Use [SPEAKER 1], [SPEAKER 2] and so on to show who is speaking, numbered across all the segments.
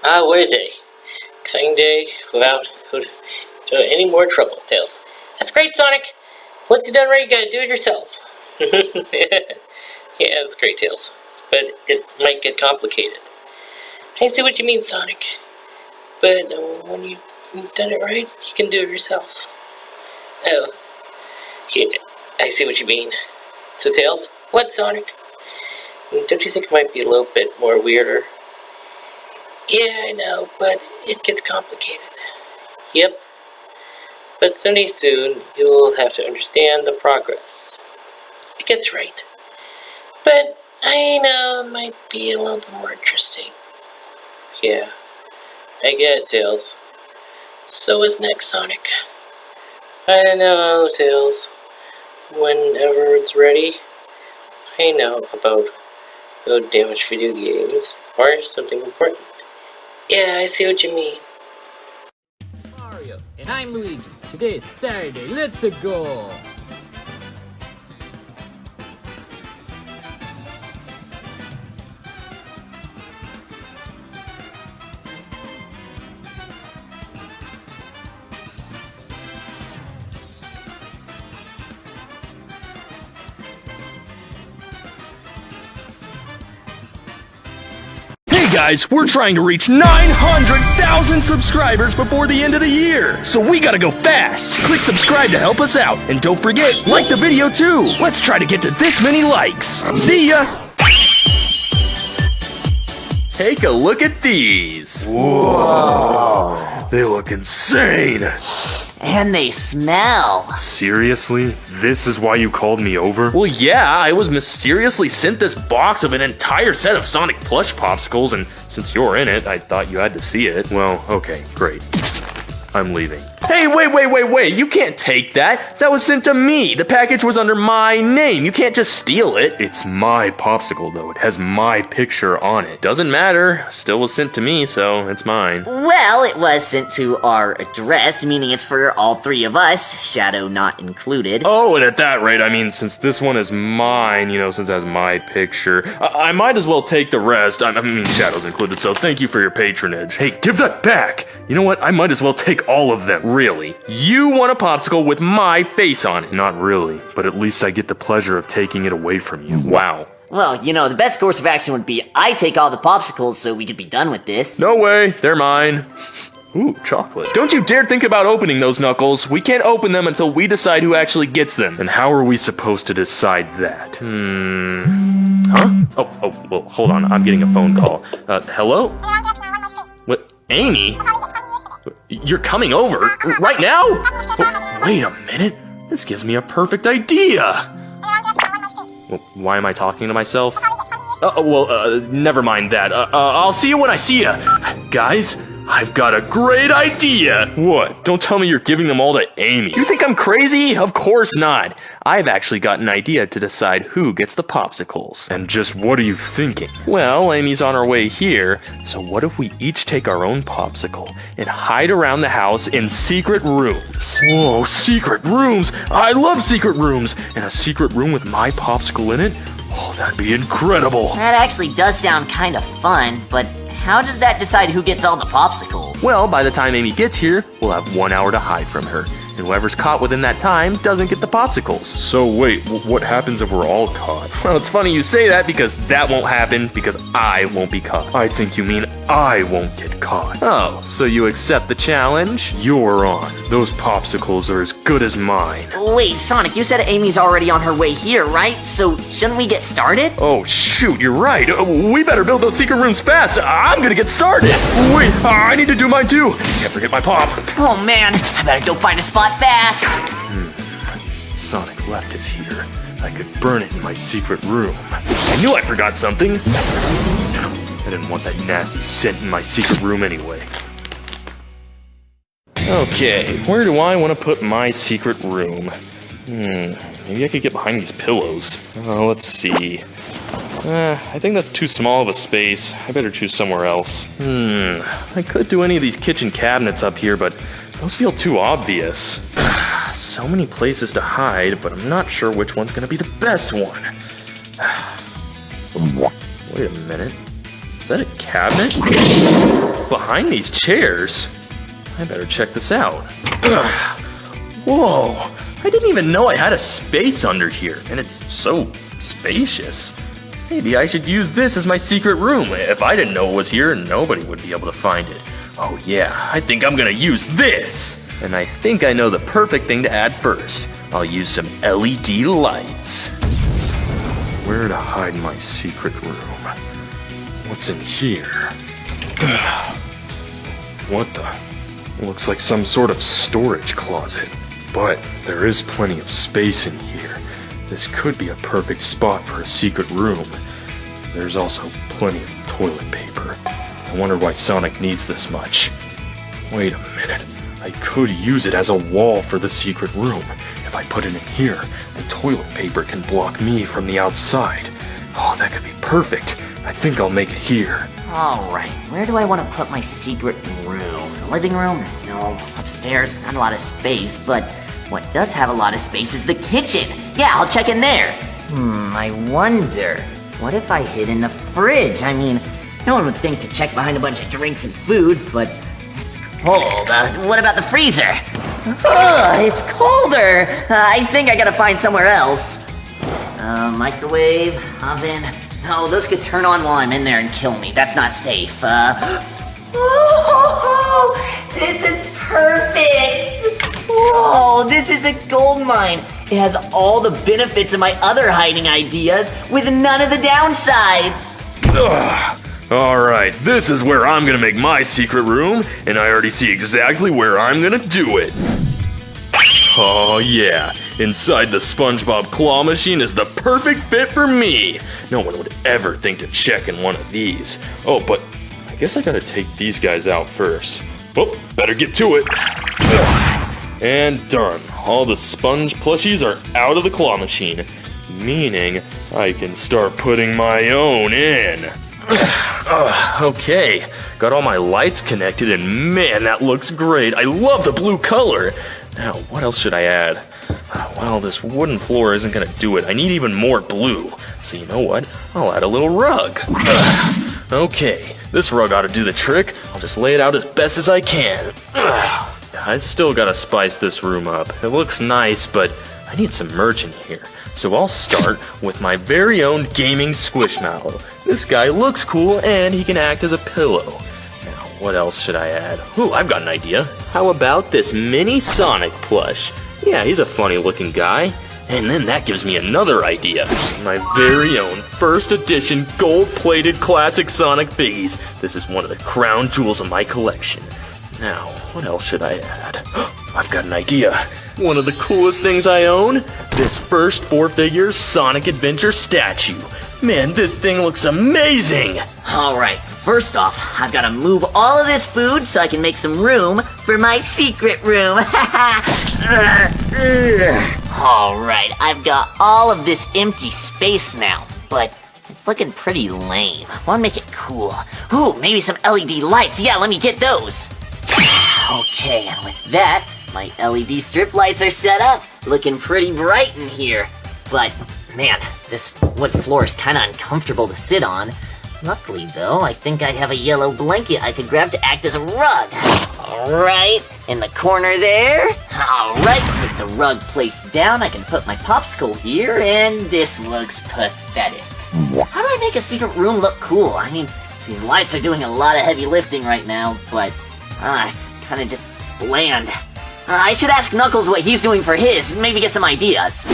[SPEAKER 1] Ah, what a day. Exciting day without any more trouble, Tails. That's great, Sonic. Once you're done right, you gotta do it yourself. Yeah, that's great, Tails. But it might get complicated. I see what you mean, Sonic. But when you've done it right, you can do it yourself. Oh, yeah, I see what you mean. So, Tails, what, Sonic? Don't you think it might be a little bit more weirder? Yeah, I know, but it gets complicated. Yep. But someday soon, you'll have to understand the progress. It gets right. But I know it might be a little bit more interesting. Yeah, I get it, Tails. So what's next, Sonic? I don't know, Tails. Whenever it's ready, I know about no damaged video games or something important. Yeah, I see what you mean.
[SPEAKER 2] Mario, and I'm Luigi. Today is Saturday. Let's go!
[SPEAKER 3] Hey guys, we're trying to reach 900,000 subscribers before the end of the year. So we gotta go fast. Click subscribe to help us out. And don't forget, like the video too. Let's try to get to this many likes. See ya! Take a look at these. Whoa. They look insane.
[SPEAKER 4] And they smell.
[SPEAKER 5] Seriously? This is why you called me over?
[SPEAKER 3] Well, yeah, I was mysteriously sent this box of an entire set of Sonic plush popsicles, and since you're in it, I thought you had to see it.
[SPEAKER 5] Well, okay, great. I'm leaving.
[SPEAKER 3] Hey, wait, you can't take that. That was sent to me. The package was under my name. You can't just steal it.
[SPEAKER 5] It's my popsicle, though. It has my picture on it.
[SPEAKER 3] Doesn't matter. Still was sent to me, so it's mine.
[SPEAKER 4] Well, it was sent to our address, meaning it's for all three of us, Shadow not included.
[SPEAKER 5] Oh, and at that rate, I mean, since this one is mine, since it has my picture, I might as well take the rest. I mean, Shadow's included, so thank you for your patronage. Hey, give that back! You know what? I might as well take all of them.
[SPEAKER 3] Really? You want a popsicle with my face on it?
[SPEAKER 5] Not really, but at least I get the pleasure of taking it away from you.
[SPEAKER 3] Wow.
[SPEAKER 4] Well, the best course of action would be I take all the popsicles so we could be done with this.
[SPEAKER 3] No way, they're mine. Ooh, chocolate. Don't you dare think about opening those, Knuckles. We can't open them until we decide who actually gets them.
[SPEAKER 5] And how are we supposed to decide that?
[SPEAKER 3] Huh? Oh, well, hold on. I'm getting a phone call. Hello? What? Amy? You're coming over? Right now? Wait a minute. This gives me a perfect idea. Well, why am I talking to myself? Never mind that. I'll see you when I see you. Guys, I've got a great idea.
[SPEAKER 5] What? Don't tell me you're giving them all to Amy.
[SPEAKER 3] You think I'm crazy? Of course not. I've actually got an idea to decide who gets the popsicles.
[SPEAKER 5] And just what are you thinking?
[SPEAKER 3] Well, Amy's on her way here, so what if we each take our own popsicle and hide around the house in secret rooms?
[SPEAKER 5] Whoa, secret rooms! I love secret rooms! And a secret room with my popsicle in it? Oh, that'd be incredible!
[SPEAKER 4] That actually does sound kind of fun, but how does that decide who gets all the popsicles?
[SPEAKER 3] Well, by the time Amy gets here, we'll have 1 hour to hide from her. And whoever's caught within that time doesn't get the popsicles.
[SPEAKER 5] So wait, what happens if we're all caught?
[SPEAKER 3] Well, it's funny you say that because that won't happen because I won't be caught.
[SPEAKER 5] I think you mean I won't get caught.
[SPEAKER 3] Oh, so you accept the challenge?
[SPEAKER 5] You're on. Those popsicles are as good as mine.
[SPEAKER 4] Wait, Sonic, you said Amy's already on her way here, right? So shouldn't we get started?
[SPEAKER 3] Oh, shoot, you're right. We better build those secret rooms fast. I'm gonna get started.
[SPEAKER 5] Wait, I need to do mine too.
[SPEAKER 3] Can't forget my pop.
[SPEAKER 4] Oh man, I better go find a spot fast.
[SPEAKER 5] Sonic left us here. I could burn it in my secret room.
[SPEAKER 3] I knew I forgot something.
[SPEAKER 5] I didn't want that nasty scent in my secret room anyway.
[SPEAKER 3] Okay, where do I want to put my secret room? Maybe I could get behind these pillows. Let's see. I think that's too small of a space. I better choose somewhere else. I could do any of these kitchen cabinets up here, but those feel too obvious. So many places to hide, but I'm not sure which one's gonna be the best one. Wait a minute. Is that a cabinet?
[SPEAKER 5] look behind these chairs. I better check this out. Ugh. Whoa, I didn't even know I had a space under here, and it's so spacious. Maybe I should use this as my secret room. If I didn't know it was here, nobody would be able to find it. Oh yeah, I think I'm gonna use this. And I think I know the perfect thing to add first. I'll use some LED lights. Where to hide my secret room? What's in here? What the? Looks like some sort of storage closet. But there is plenty of space in here. This could be a perfect spot for a secret room. There's also plenty of toilet paper. I wonder why Sonic needs this much. Wait a minute. I could use it as a wall for the secret room. If I put it in here, the toilet paper can block me from the outside. Oh, that could be perfect. I think I'll make it here.
[SPEAKER 4] Alright, where do I want to put my secret room? The living room? No. Upstairs? Not a lot of space, but what does have a lot of space is the kitchen. Yeah, I'll check in there. I wonder, what if I hid in the fridge? I mean, no one would think to check behind a bunch of drinks and food, but it's cold. What about the freezer? It's colder. I think I gotta find somewhere else. Microwave, oven. No, those could turn on while I'm in there and kill me. That's not safe. This is perfect. Whoa, this is a gold mine. It has all the benefits of my other hiding ideas with none of the downsides.
[SPEAKER 5] Alright, this is where I'm gonna make my secret room, and I already see exactly where I'm gonna do it. Oh yeah, inside the SpongeBob claw machine is the perfect fit for me. No one would ever think to check in one of these. Oh, but I guess I gotta take these guys out first. Well, better get to it. And done. All the sponge plushies are out of the claw machine, meaning I can start putting my own in. Okay, got all my lights connected, and man, that looks great. I love the blue color. Now, what else should I add? Well, this wooden floor isn't gonna do it. I need even more blue. So you know what? I'll add a little rug. Okay, this rug ought to do the trick. I'll just lay it out as best as I can. I've still gotta spice this room up. It looks nice, but I need some merch in here. So I'll start with my very own gaming Squishmallow. This guy looks cool, and he can act as a pillow. Now, what else should I add? Ooh, I've got an idea. How about this mini Sonic plush? Yeah, he's a funny looking guy. And then that gives me another idea. My very own first edition gold-plated classic Sonic figgies. This is one of the crown jewels of my collection. Now, what else should I add? I've got an idea. One of the coolest things I own? This first 4-figure Sonic Adventure statue. Man, this thing looks amazing!
[SPEAKER 4] Alright, first off, I've got to move all of this food so I can make some room for my secret room. Alright, I've got all of this empty space now, but it's looking pretty lame. I want to make it cool. Ooh, maybe some LED lights. Yeah, let me get those. Okay, and with that, my LED strip lights are set up. Looking pretty bright in here. But, man, this wood floor is kind of uncomfortable to sit on. Luckily, though, I think I have a yellow blanket I could grab to act as a rug. Alright, in the corner there. Alright, with the rug placed down, I can put my popsicle here, and this looks pathetic. How do I make a secret room look cool? I mean, these lights are doing a lot of heavy lifting right now, but it's kind of just bland. I should ask Knuckles what he's doing for his, maybe get some ideas.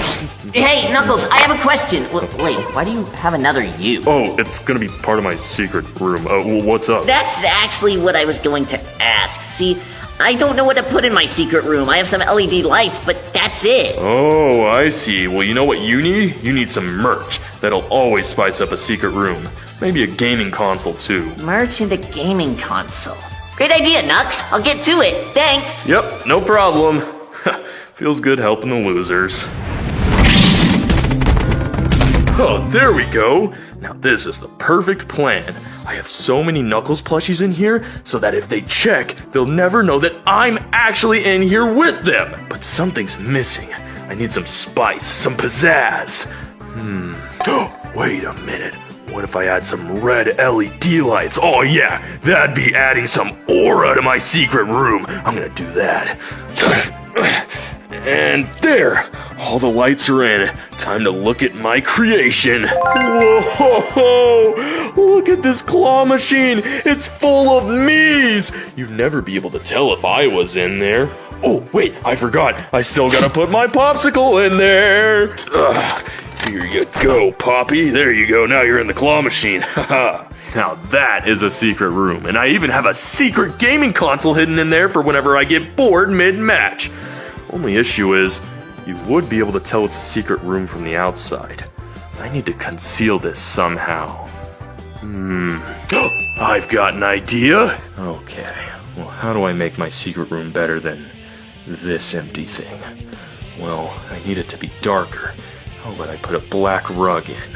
[SPEAKER 4] Hey, Knuckles, I have a question. Wait, why do you have another U?
[SPEAKER 5] Oh, it's gonna be part of my secret room. What's up?
[SPEAKER 4] That's actually what I was going to ask. See, I don't know what to put in my secret room. I have some LED lights, but that's it.
[SPEAKER 5] Oh, I see. Well, you know what you need? You need some merch. That'll always spice up a secret room. Maybe a gaming console, too.
[SPEAKER 4] Merch and a gaming console. Great idea, Nux. I'll get to it. Thanks.
[SPEAKER 5] Yep, no problem. Feels good helping the losers. Oh, there we go. Now this is the perfect plan. I have so many Knuckles plushies in here so that if they check, they'll never know that I'm actually in here with them. But something's missing. I need some spice, some pizzazz. Wait a minute. What if I add some red LED lights? Oh yeah, that'd be adding some aura to my secret room. I'm gonna do that. And there, all the lights are in. Time to look at my creation. Whoa! Look at this claw machine. It's full of me's. You'd never be able to tell if I was in there. Oh, wait, I forgot. I still gotta put my popsicle in there. Here you go, Poppy. There you go. Now you're in the claw machine. Haha. Now that is a secret room. And I even have a secret gaming console hidden in there for whenever I get bored mid-match. Only issue is, you would be able to tell it's a secret room from the outside. I need to conceal this somehow. I've got an idea. Okay, well, how do I make my secret room better than this empty thing? Well, I need it to be darker. How about I put a black rug in?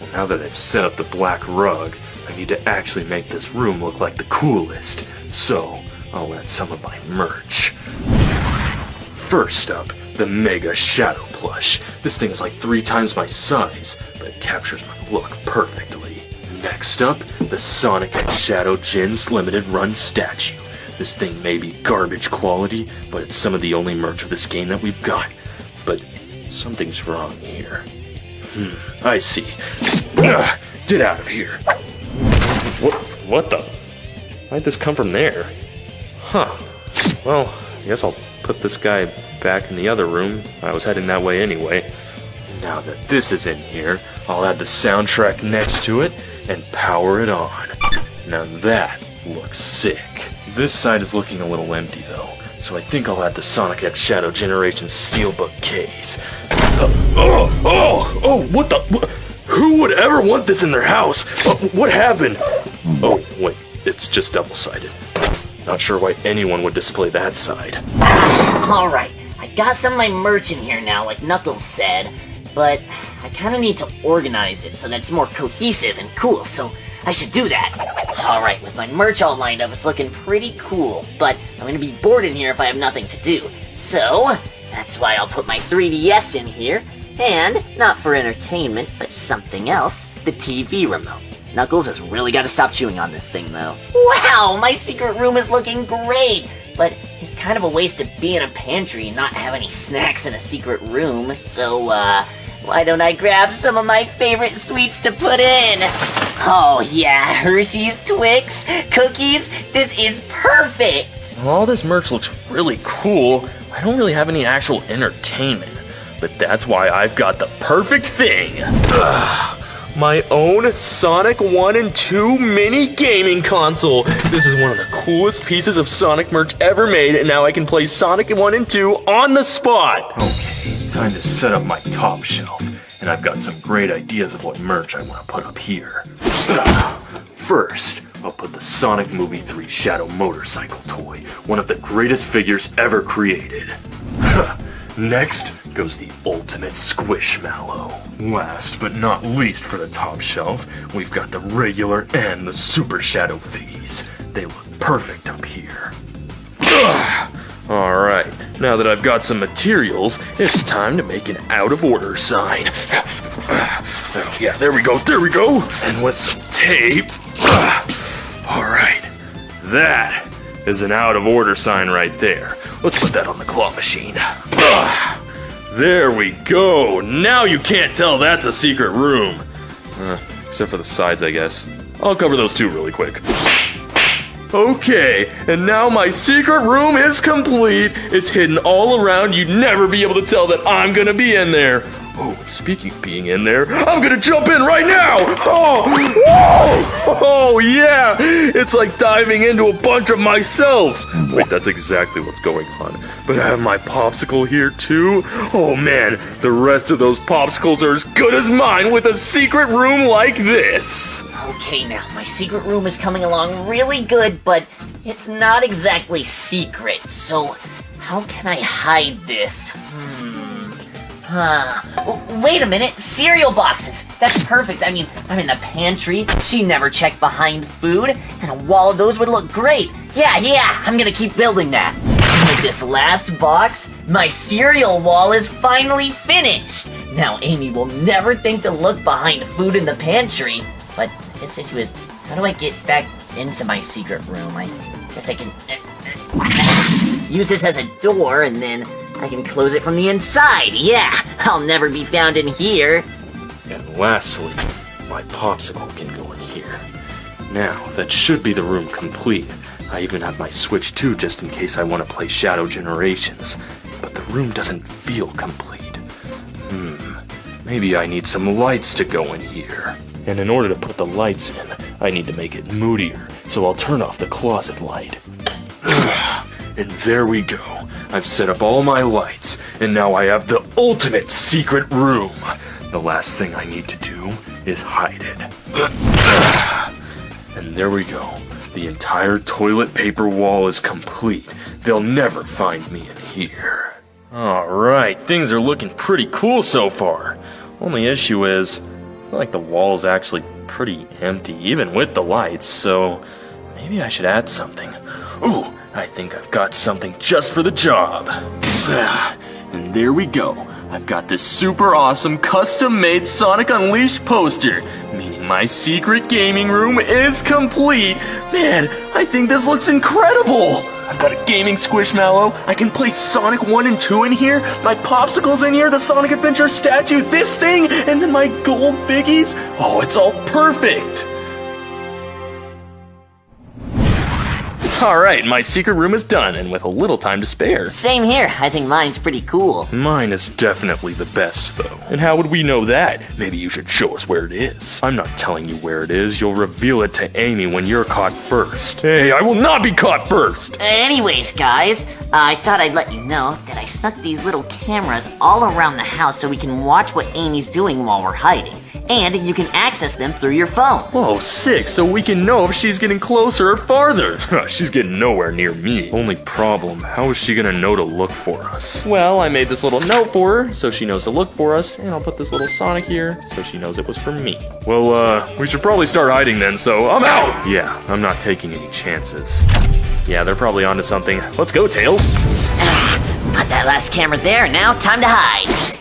[SPEAKER 5] Well, now that I've set up the black rug, I need to actually make this room look like the coolest. So, I'll add some of my merch. First up, the Mega Shadow Plush. This thing is like 3 times my size, but it captures my look perfectly. Next up, the Sonic X Shadow Jin's limited run statue. This thing may be garbage quality, but it's some of the only merch of this game that we've got. But something's wrong here. I see. Get out of here. What the? Why'd this come from there? Huh. Well, I guess I'll put this guy back in the other room. I was heading that way anyway. Now that this is in here, I'll add the soundtrack next to it and power it on. Now that looks sick. This side is looking a little empty though, so I think I'll add the Sonic X Shadow Generation Steelbook case. What the? Who would ever want this in their house? What happened? Oh, wait, it's just double-sided. Not sure why anyone would display that side.
[SPEAKER 4] Alright, I got some of my merch in here now, like Knuckles said, but I kinda need to organize it so that it's more cohesive and cool, so I should do that. Alright, with my merch all lined up, it's looking pretty cool, but I'm gonna be bored in here if I have nothing to do. So, that's why I'll put my 3DS in here, and, not for entertainment, but something else, the TV remote. Knuckles has really got to stop chewing on this thing, though. Wow, my secret room is looking great! But it's kind of a waste to be in a pantry and not have any snacks in a secret room, so, why don't I grab some of my favorite sweets to put in? Oh yeah, Hershey's, Twix, cookies, this is perfect!
[SPEAKER 5] Well, all this merch looks really cool. I don't really have any actual entertainment, but that's why I've got the perfect thing. My own Sonic 1 and 2 mini gaming console. This is one of the coolest pieces of Sonic merch ever made, and now I can play Sonic 1 and 2 on the spot. Okay, time to set up my top shelf, and I've got some great ideas of what merch I want to put up here. First, I'll put the Sonic Movie 3 Shadow Motorcycle toy, one of the greatest figures ever created. Next goes the ultimate Squishmallow. Last but not least for the top shelf, we've got the regular and the Super Shadow figgies. They look perfect up here. Alright, now that I've got some materials, it's time to make an out of order sign. Oh, yeah, there we go. And with some tape. Alright, that is an out of order sign right there. Let's put that on the claw machine. There we go. Now you can't tell that's a secret room. Except for the sides, I guess. I'll cover those too really quick. Okay, and now my secret room is complete. It's hidden all around. You'd never be able to tell that I'm gonna be in there. Oh, speaking of being in there, I'm gonna jump in right now! Oh, yeah! It's like diving into a bunch of myselves! Wait, that's exactly what's going on. But I have my popsicle here too? Oh man, the rest of those popsicles are as good as mine with a secret room like this!
[SPEAKER 4] Okay now, my secret room is coming along really good, but it's not exactly secret, so how can I hide this? Wait a minute, cereal boxes! That's perfect, I mean, I'm in the pantry, she never checked behind food, and a wall of those would look great. Yeah, I'm gonna keep building that. And with this last box, my cereal wall is finally finished! Now Amy will never think to look behind food in the pantry. But I guess the issue is, how do I get back into my secret room? I guess I can use this as a door, and then I can close it from the inside. Yeah, I'll never be found in here.
[SPEAKER 3] And lastly, my popsicle can go in here. Now, that should be the room complete. I even have my switch too, just in case I want to play Shadow Generations. But the room doesn't feel complete. Maybe I need some lights to go in here. And in order to put the lights in, I need to make it moodier, so I'll turn off the closet light. And there we go. I've set up all my lights, and now I have the ultimate secret room. The last thing I need to do is hide it. And there we go. The entire toilet paper wall is complete. They'll never find me in here. Alright, things are looking pretty cool so far. Only issue is, I feel like the wall's actually pretty empty, even with the lights, so maybe I should add something. Ooh, I think I've got something just for the job. And there we go. I've got this super awesome custom-made Sonic Unleashed poster, meaning my secret gaming room is complete. Man, I think this looks incredible. I've got a gaming squishmallow. I can play Sonic 1 and 2 in here. My popsicle's in here, the Sonic Adventure statue, this thing, and then my gold figgies. Oh, it's all perfect. Alright, my secret room is done, and with a little time to spare.
[SPEAKER 4] Same here. I think mine's pretty cool.
[SPEAKER 3] Mine is definitely the best, though. And how would we know that? Maybe you should show us where it is. I'm not telling you where it is. You'll reveal it to Amy when you're caught first. Hey, I will not be caught first!
[SPEAKER 4] Anyways, guys, I thought I'd let you know that I snuck these little cameras all around the house so we can watch what Amy's doing while we're hiding. And you can access them through your phone.
[SPEAKER 3] Oh, sick, so we can know if she's getting closer or farther. She's getting nowhere near me. Only problem, how is she gonna know to look for us? Well, I made this little note for her, so she knows to look for us, and I'll put this little Sonic here, so she knows it was from me. Well, we should probably start hiding then, so I'm out! Yeah, I'm not taking any chances. Yeah, they're probably onto something. Let's go, Tails!
[SPEAKER 4] Put that last camera there, now time to hide.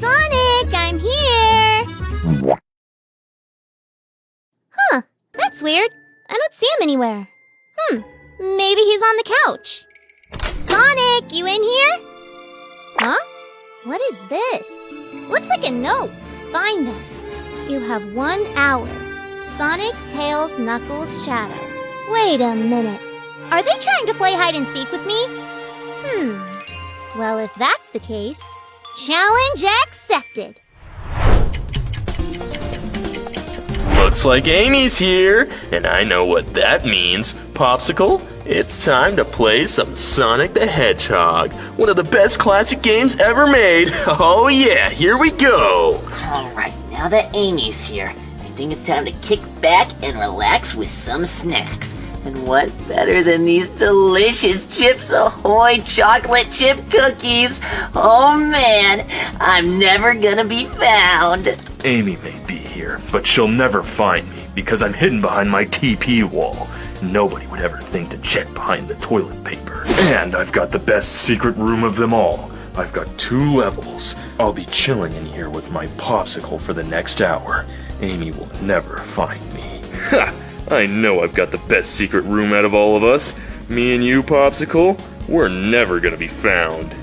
[SPEAKER 6] Sonic, I'm here! Huh, that's weird. I don't see him anywhere. Maybe he's on the couch. Sonic, you in here? Huh? What is this? Looks like a note. Find us. You have 1 hour. Sonic, Tails, Knuckles, Shadow. Wait a minute. Are they trying to play hide and seek with me? Well, if that's the case, challenge accepted.
[SPEAKER 3] Looks like Amy's here, and I know what that means. Popsicle, it's time to play some Sonic the Hedgehog, one of the best classic games ever made. Oh yeah, here we go.
[SPEAKER 4] Alright, now that Amy's here, I think it's time to kick back and relax with some snacks. And what better than these delicious Chips Ahoy chocolate chip cookies? Oh man, I'm never gonna be found.
[SPEAKER 3] Amy may be here, but she'll never find me because I'm hidden behind my TP wall. Nobody would ever think to check behind the toilet paper. And I've got the best secret room of them all. I've got 2 levels. I'll be chilling in here with my popsicle for the next hour. Amy will never find me. Ha! I know I've got the best secret room out of all of us. Me and you, Popsicle, we're never gonna be found.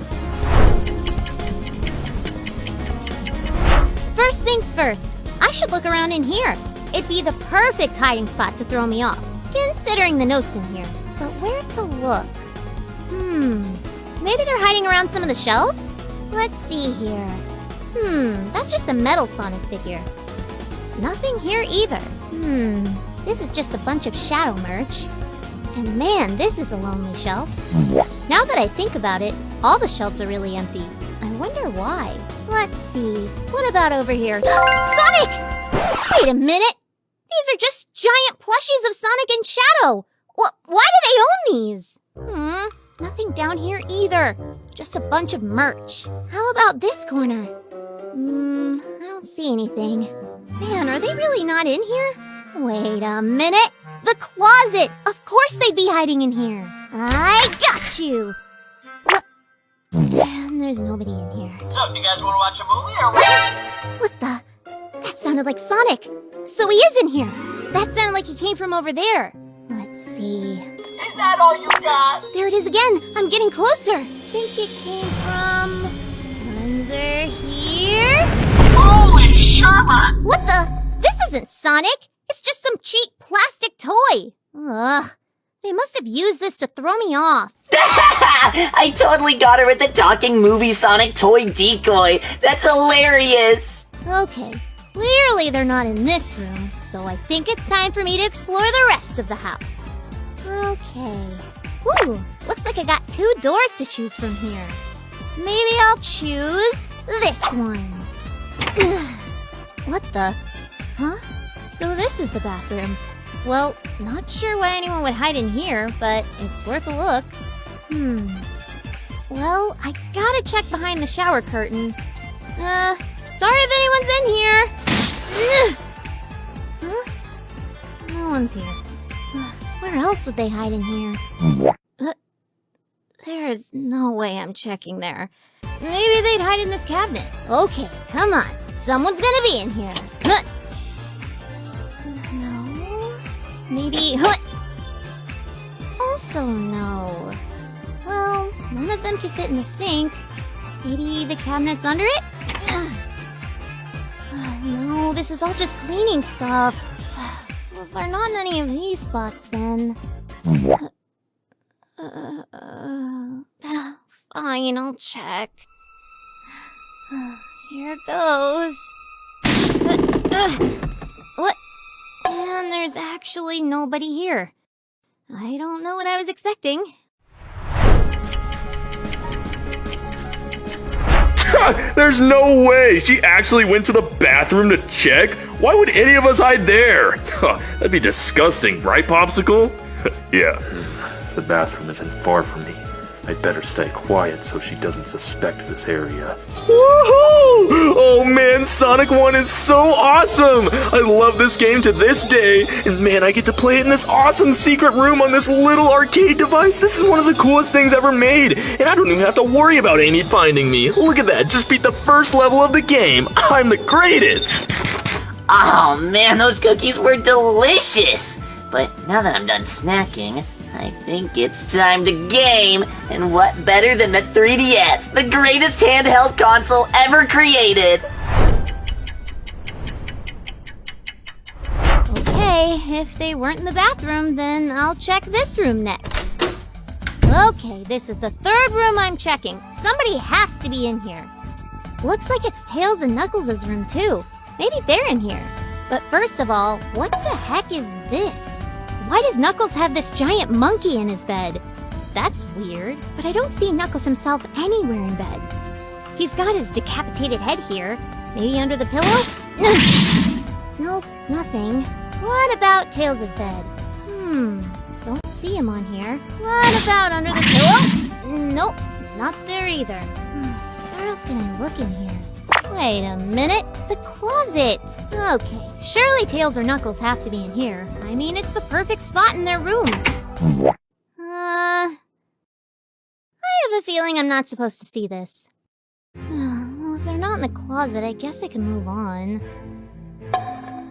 [SPEAKER 6] First things first, I should look around in here. It'd be the perfect hiding spot to throw me off, considering the notes in here. But where to look? Maybe they're hiding around some of the shelves? Let's see here. That's just a metal Sonic figure. Nothing here either. This is just a bunch of Shadow merch. And man, this is a lonely shelf. Now that I think about it, all the shelves are really empty. I wonder why. Let's see. What about over here? Sonic! Wait a minute! These are just giant plushies of Sonic and Shadow! Why do they own these? Nothing down here either. Just a bunch of merch. How about this corner? I don't see anything. Man, are they really not in here? Wait a minute! The closet! Of course they'd be hiding in here! I got you! There's nobody in here.
[SPEAKER 7] So, do you guys want to watch a movie or what?
[SPEAKER 6] What the? That sounded like Sonic. So he is in here. That sounded like he came from over there. Let's see.
[SPEAKER 7] Is that all you got?
[SPEAKER 6] There it is again. I'm getting closer. Think it came from under here?
[SPEAKER 7] Holy sherbert!
[SPEAKER 6] What the? This isn't Sonic. It's just some cheap plastic toy. Ugh. They must have used this to throw me off.
[SPEAKER 4] I totally got her with the talking movie Sonic toy decoy. That's hilarious.
[SPEAKER 6] Okay. Clearly they're not in this room, so I think it's time for me to explore the rest of the house. Okay. Woo! Looks like I got 2 doors to choose from here. Maybe I'll choose this one. What the? Huh? So this is the bathroom. Well, not sure why anyone would hide in here, but it's worth a look. Well, I gotta check behind the shower curtain. Sorry if anyone's in here. Huh? No one's here. Where else would they hide in here? There's no way I'm checking there. Maybe they'd hide in this cabinet. Okay, come on. Someone's gonna be in here. No. Maybe. Also no. Well, none of them could fit in the sink. Maybe the cabinet's under it? No, this is all just cleaning stuff. Well, if they're not in any of these spots, then... Fine, I'll check. Here goes. What? And there's actually nobody here. I don't know what I was expecting.
[SPEAKER 5] There's no way! She actually went to the bathroom to check? Why would any of us hide there? That'd be disgusting, right, Popsicle? Yeah. The bathroom isn't far from me. I'd better stay quiet so she doesn't suspect this area. Woohoo! Oh man, Sonic 1 is so awesome! I love this game to this day, and man, I get to play it in this awesome secret room on this little arcade device. This is one of the coolest things ever made, and I don't even have to worry about Amy finding me. Look at that, just beat the first level of the game. I'm the greatest!
[SPEAKER 4] Oh man, those cookies were delicious! But now that I'm done snacking, I think it's time to game, and what better than the 3DS, the greatest handheld console ever created!
[SPEAKER 6] Okay, if they weren't in the bathroom, then I'll check this room next. Okay, this is the 3rd room I'm checking. Somebody has to be in here. Looks like it's Tails and Knuckles' room too. Maybe they're in here. But first of all, what the heck is this? Why does Knuckles have this giant monkey in his bed? That's weird, but I don't see Knuckles himself anywhere in bed. He's got his decapitated head here. Maybe under the pillow? Nope, nothing. What about Tails' bed? Don't see him on here. What about under the pillow? Nope, not there either. Where else can I look in here? Wait a minute, the closet! Okay, surely Tails or Knuckles have to be in here. I mean, it's the perfect spot in their room. I have a feeling I'm not supposed to see this. Well, if they're not in the closet, I guess I can move on.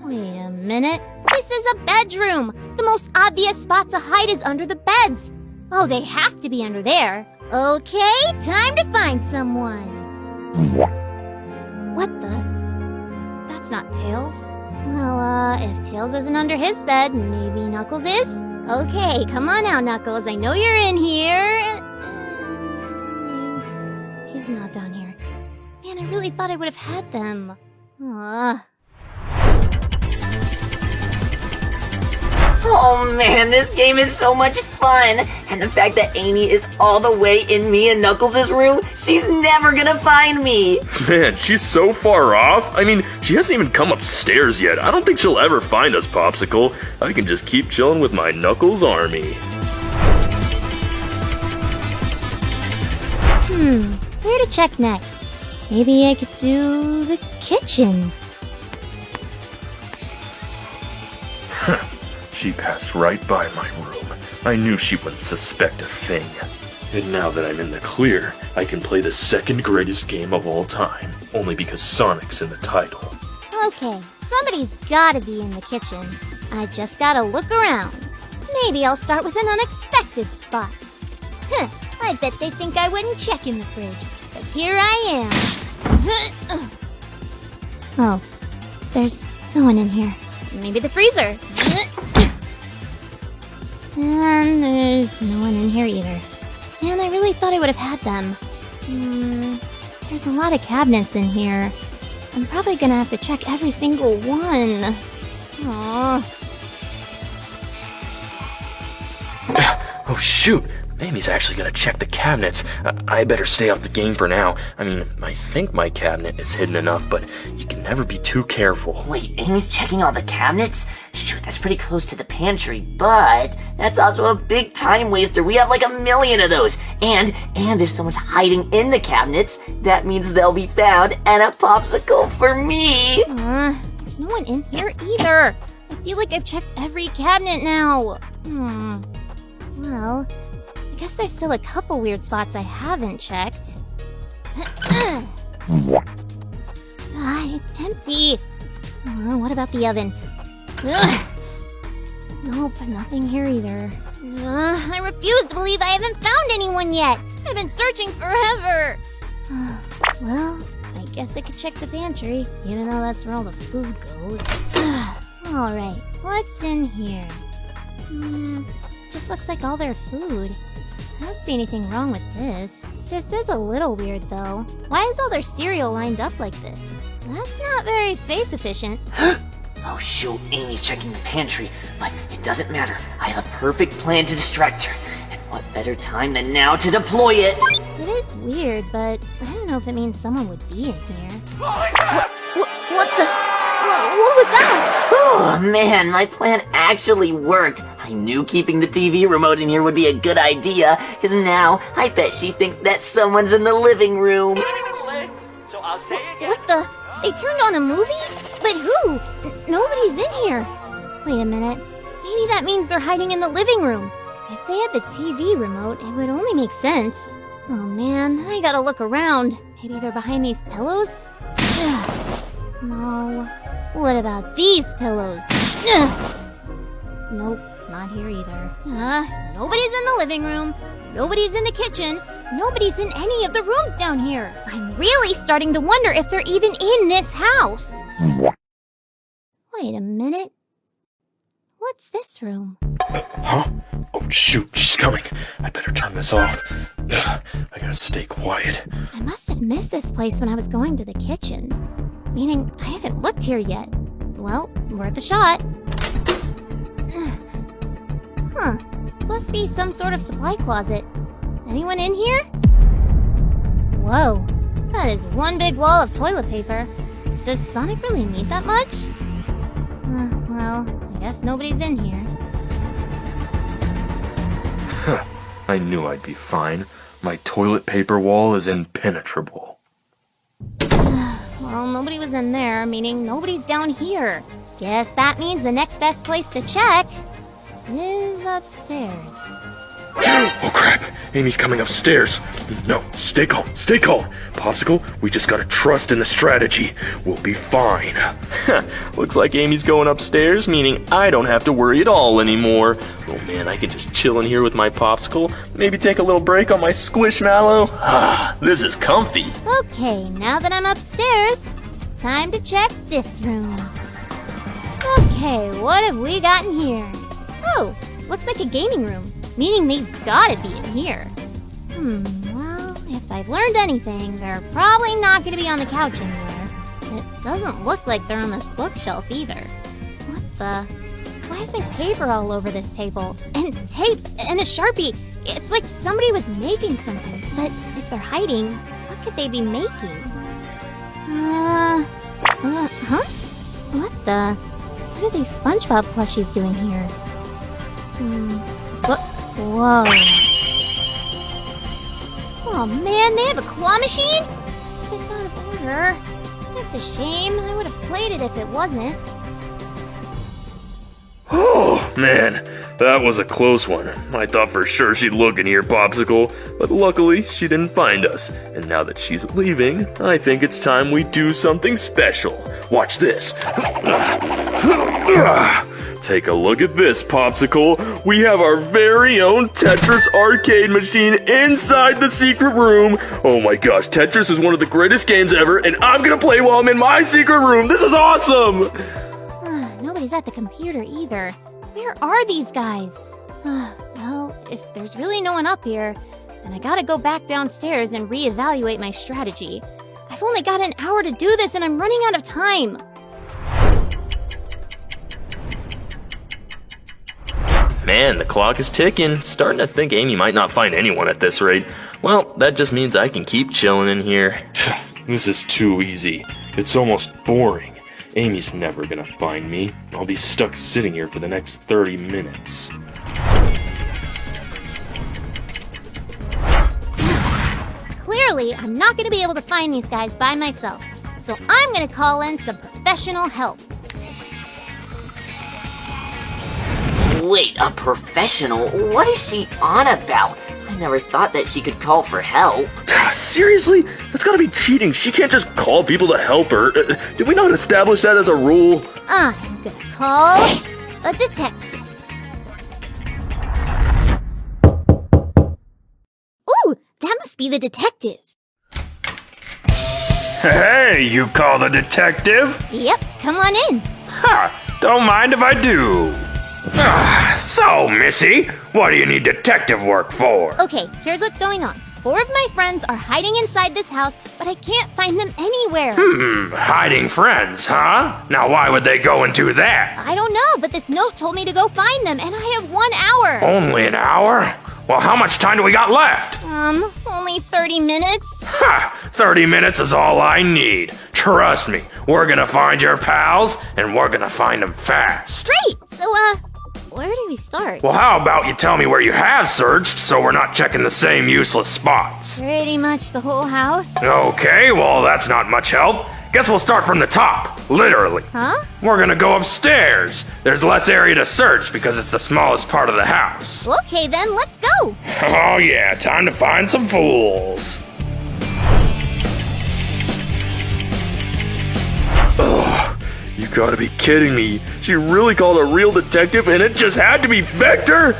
[SPEAKER 6] Wait a minute. This is a bedroom! The most obvious spot to hide is under the beds. Oh, they have to be under there. Okay, time to find someone. What the? That's not Tails. Well, if Tails isn't under his bed, maybe Knuckles is? Okay, come on now, Knuckles. I know you're in here. He's not down here. Man, I really thought I would have had them.
[SPEAKER 4] Oh man, this game is so much fun! And the fact that Amy is all the way in me and Knuckles' room, she's never gonna find me!
[SPEAKER 5] Man, she's so far off. I mean, she hasn't even come upstairs yet. I don't think she'll ever find us, Popsicle. I can just keep chilling with my Knuckles army.
[SPEAKER 6] Where to check next? Maybe I could do the kitchen.
[SPEAKER 5] She passed right by my room. I knew she wouldn't suspect a thing. And now that I'm in the clear, I can play the second greatest game of all time, only because Sonic's in the title.
[SPEAKER 6] Okay, somebody's gotta be in the kitchen. I just gotta look around. Maybe I'll start with an unexpected spot. Huh, I bet they think I wouldn't check in the fridge. But here I am. Oh, there's no one in here. Maybe the freezer. And there's no one in here either. Man, I really thought I would have had them. There's a lot of cabinets in here. I'm probably gonna have to check every single one. Aww.
[SPEAKER 3] Oh shoot! Amy's actually gonna check the cabinets. I better stay off the game for now. I mean, I think my cabinet is hidden enough, but you can never be too careful.
[SPEAKER 4] Wait, Amy's checking all the cabinets? Shoot, that's pretty close to the pantry, but that's also a big time waster. We have like 1 million of those. And if someone's hiding in the cabinets, that means they'll be found and a popsicle for me.
[SPEAKER 6] There's no one in here either. I feel like I've checked every cabinet now. Well, I guess there's still a couple weird spots I haven't checked. It's empty. What about the oven? Nope, nothing here either. I refuse to believe I haven't found anyone yet. I've been searching forever. Well, I guess I could check the pantry, even though that's where all the food goes. Alright, what's in here? Just looks like all their food. I don't see anything wrong with this. This is a little weird, though. Why is all their cereal lined up like this? That's not very space efficient.
[SPEAKER 4] Oh shoot, Amy's checking the pantry, but it doesn't matter. I have a perfect plan to distract her. And what better time than now to deploy it?
[SPEAKER 6] It is weird, but I don't know if it means someone would be in here. What was that?
[SPEAKER 4] Oh man, my plan actually worked. I knew keeping the TV remote in here would be a good idea, because now I bet she thinks that someone's in the living room.
[SPEAKER 7] So I'll say again.
[SPEAKER 6] What the? They turned on a movie? But who? Nobody's in here. Wait a minute. Maybe that means they're hiding in the living room. If they had the TV remote, it would only make sense. Oh man, I gotta look around. Maybe they're behind these pillows? No. What about these pillows? Nope, not here either. Nobody's in the living room. Nobody's in the kitchen. Nobody's in any of the rooms down here. I'm really starting to wonder if they're even in this house. Wait a minute. What's this room?
[SPEAKER 5] Huh? Oh shoot, she's coming. I better turn this off. I gotta stay quiet.
[SPEAKER 6] I must have missed this place when I was going to the kitchen. Meaning, I haven't looked here yet. Well, worth a shot. Must be some sort of supply closet. Anyone in here? Whoa, that is one big wall of toilet paper. Does Sonic really need that much? Well, I guess nobody's in here.
[SPEAKER 5] I knew I'd be fine. My toilet paper wall is impenetrable.
[SPEAKER 6] Well, nobody was in there, meaning nobody's down here. Guess that means the next best place to check is upstairs.
[SPEAKER 5] Oh crap, Amy's coming upstairs. No, stay calm, stay calm. Popsicle, we just gotta trust in the strategy. We'll be fine.
[SPEAKER 3] Looks like Amy's going upstairs, meaning I don't have to worry at all anymore. Oh man, I can just chill in here with my popsicle. Maybe take a little break on my squishmallow. This is comfy.
[SPEAKER 6] Okay, now that I'm upstairs, time to check this room. Okay, what have we got in here? Oh, looks like a gaming room, meaning they've gotta be in here. Well, if I've learned anything, they're probably not gonna be on the couch anywhere. It doesn't look like they're on this bookshelf either. What the? Why is there paper all over this table? And tape and a Sharpie. It's like somebody was making something. But if they're hiding, what could they be making? Huh? What the? What are these SpongeBob plushies doing here? Whoa. Oh man, they have a claw machine? It's out of order. That's a shame. I would have played it if it wasn't.
[SPEAKER 5] Oh man, That was a close one. I thought for sure she'd look in here, Popsicle, but luckily she didn't find us. And now that she's leaving, I think it's time we do something special. Watch this. Take a look at this, Popsicle. We have our very own Tetris arcade machine inside the secret room. Oh my gosh, Tetris is one of the greatest games ever, and I'm gonna play while I'm in my secret room. This is awesome!
[SPEAKER 6] Nobody's at the computer either. Where are these guys? Well, if there's really no one up here, then I gotta go back downstairs and reevaluate my strategy. I've only got an hour to do this and I'm running out of time.
[SPEAKER 3] Man, the clock is ticking. Starting to think Amy might not find anyone at this rate. Well, that just means I can keep chilling in here.
[SPEAKER 5] This is too easy. It's almost boring. Amy's never gonna find me. I'll be stuck sitting here for the next 30 minutes.
[SPEAKER 6] Clearly, I'm not gonna be able to find these guys by myself. So I'm gonna call in some professional help.
[SPEAKER 4] Wait, a professional? What is she on about? I never thought that she could call for help.
[SPEAKER 5] Seriously? That's gotta be cheating. She can't just call people to help her. Did we not establish that as a rule?
[SPEAKER 6] I'm gonna call a detective. Ooh, that must be the detective.
[SPEAKER 5] Hey, you call the detective?
[SPEAKER 6] Yep, come on in.
[SPEAKER 5] Ha! Don't mind if I do. So, Missy, what do you need detective work for?
[SPEAKER 6] Okay, here's what's going on. 4 of my friends are hiding inside this house, but I can't find them anywhere.
[SPEAKER 5] Hiding friends, huh? Now why would they go and do that?
[SPEAKER 6] I don't know, but this note told me to go find them, and I have 1 hour.
[SPEAKER 5] Only an hour? Well, how much time do we got left?
[SPEAKER 6] Only 30 minutes.
[SPEAKER 5] Ha! 30 minutes is all I need. Trust me, we're gonna find your pals, and we're gonna find them fast.
[SPEAKER 6] Great! So, where do we start?
[SPEAKER 5] Well, how about you tell me where you have searched, so we're not checking the same useless spots?
[SPEAKER 6] Pretty much the whole house.
[SPEAKER 5] Okay, well, that's not much help. Guess we'll start from the top, literally.
[SPEAKER 6] Huh?
[SPEAKER 5] We're gonna go upstairs. There's less area to search because it's the smallest part of the house.
[SPEAKER 6] Okay then, let's go.
[SPEAKER 5] Oh yeah, time to find some fools. Ugh, you gotta be kidding me. She really called a real detective and it just had to be Vector?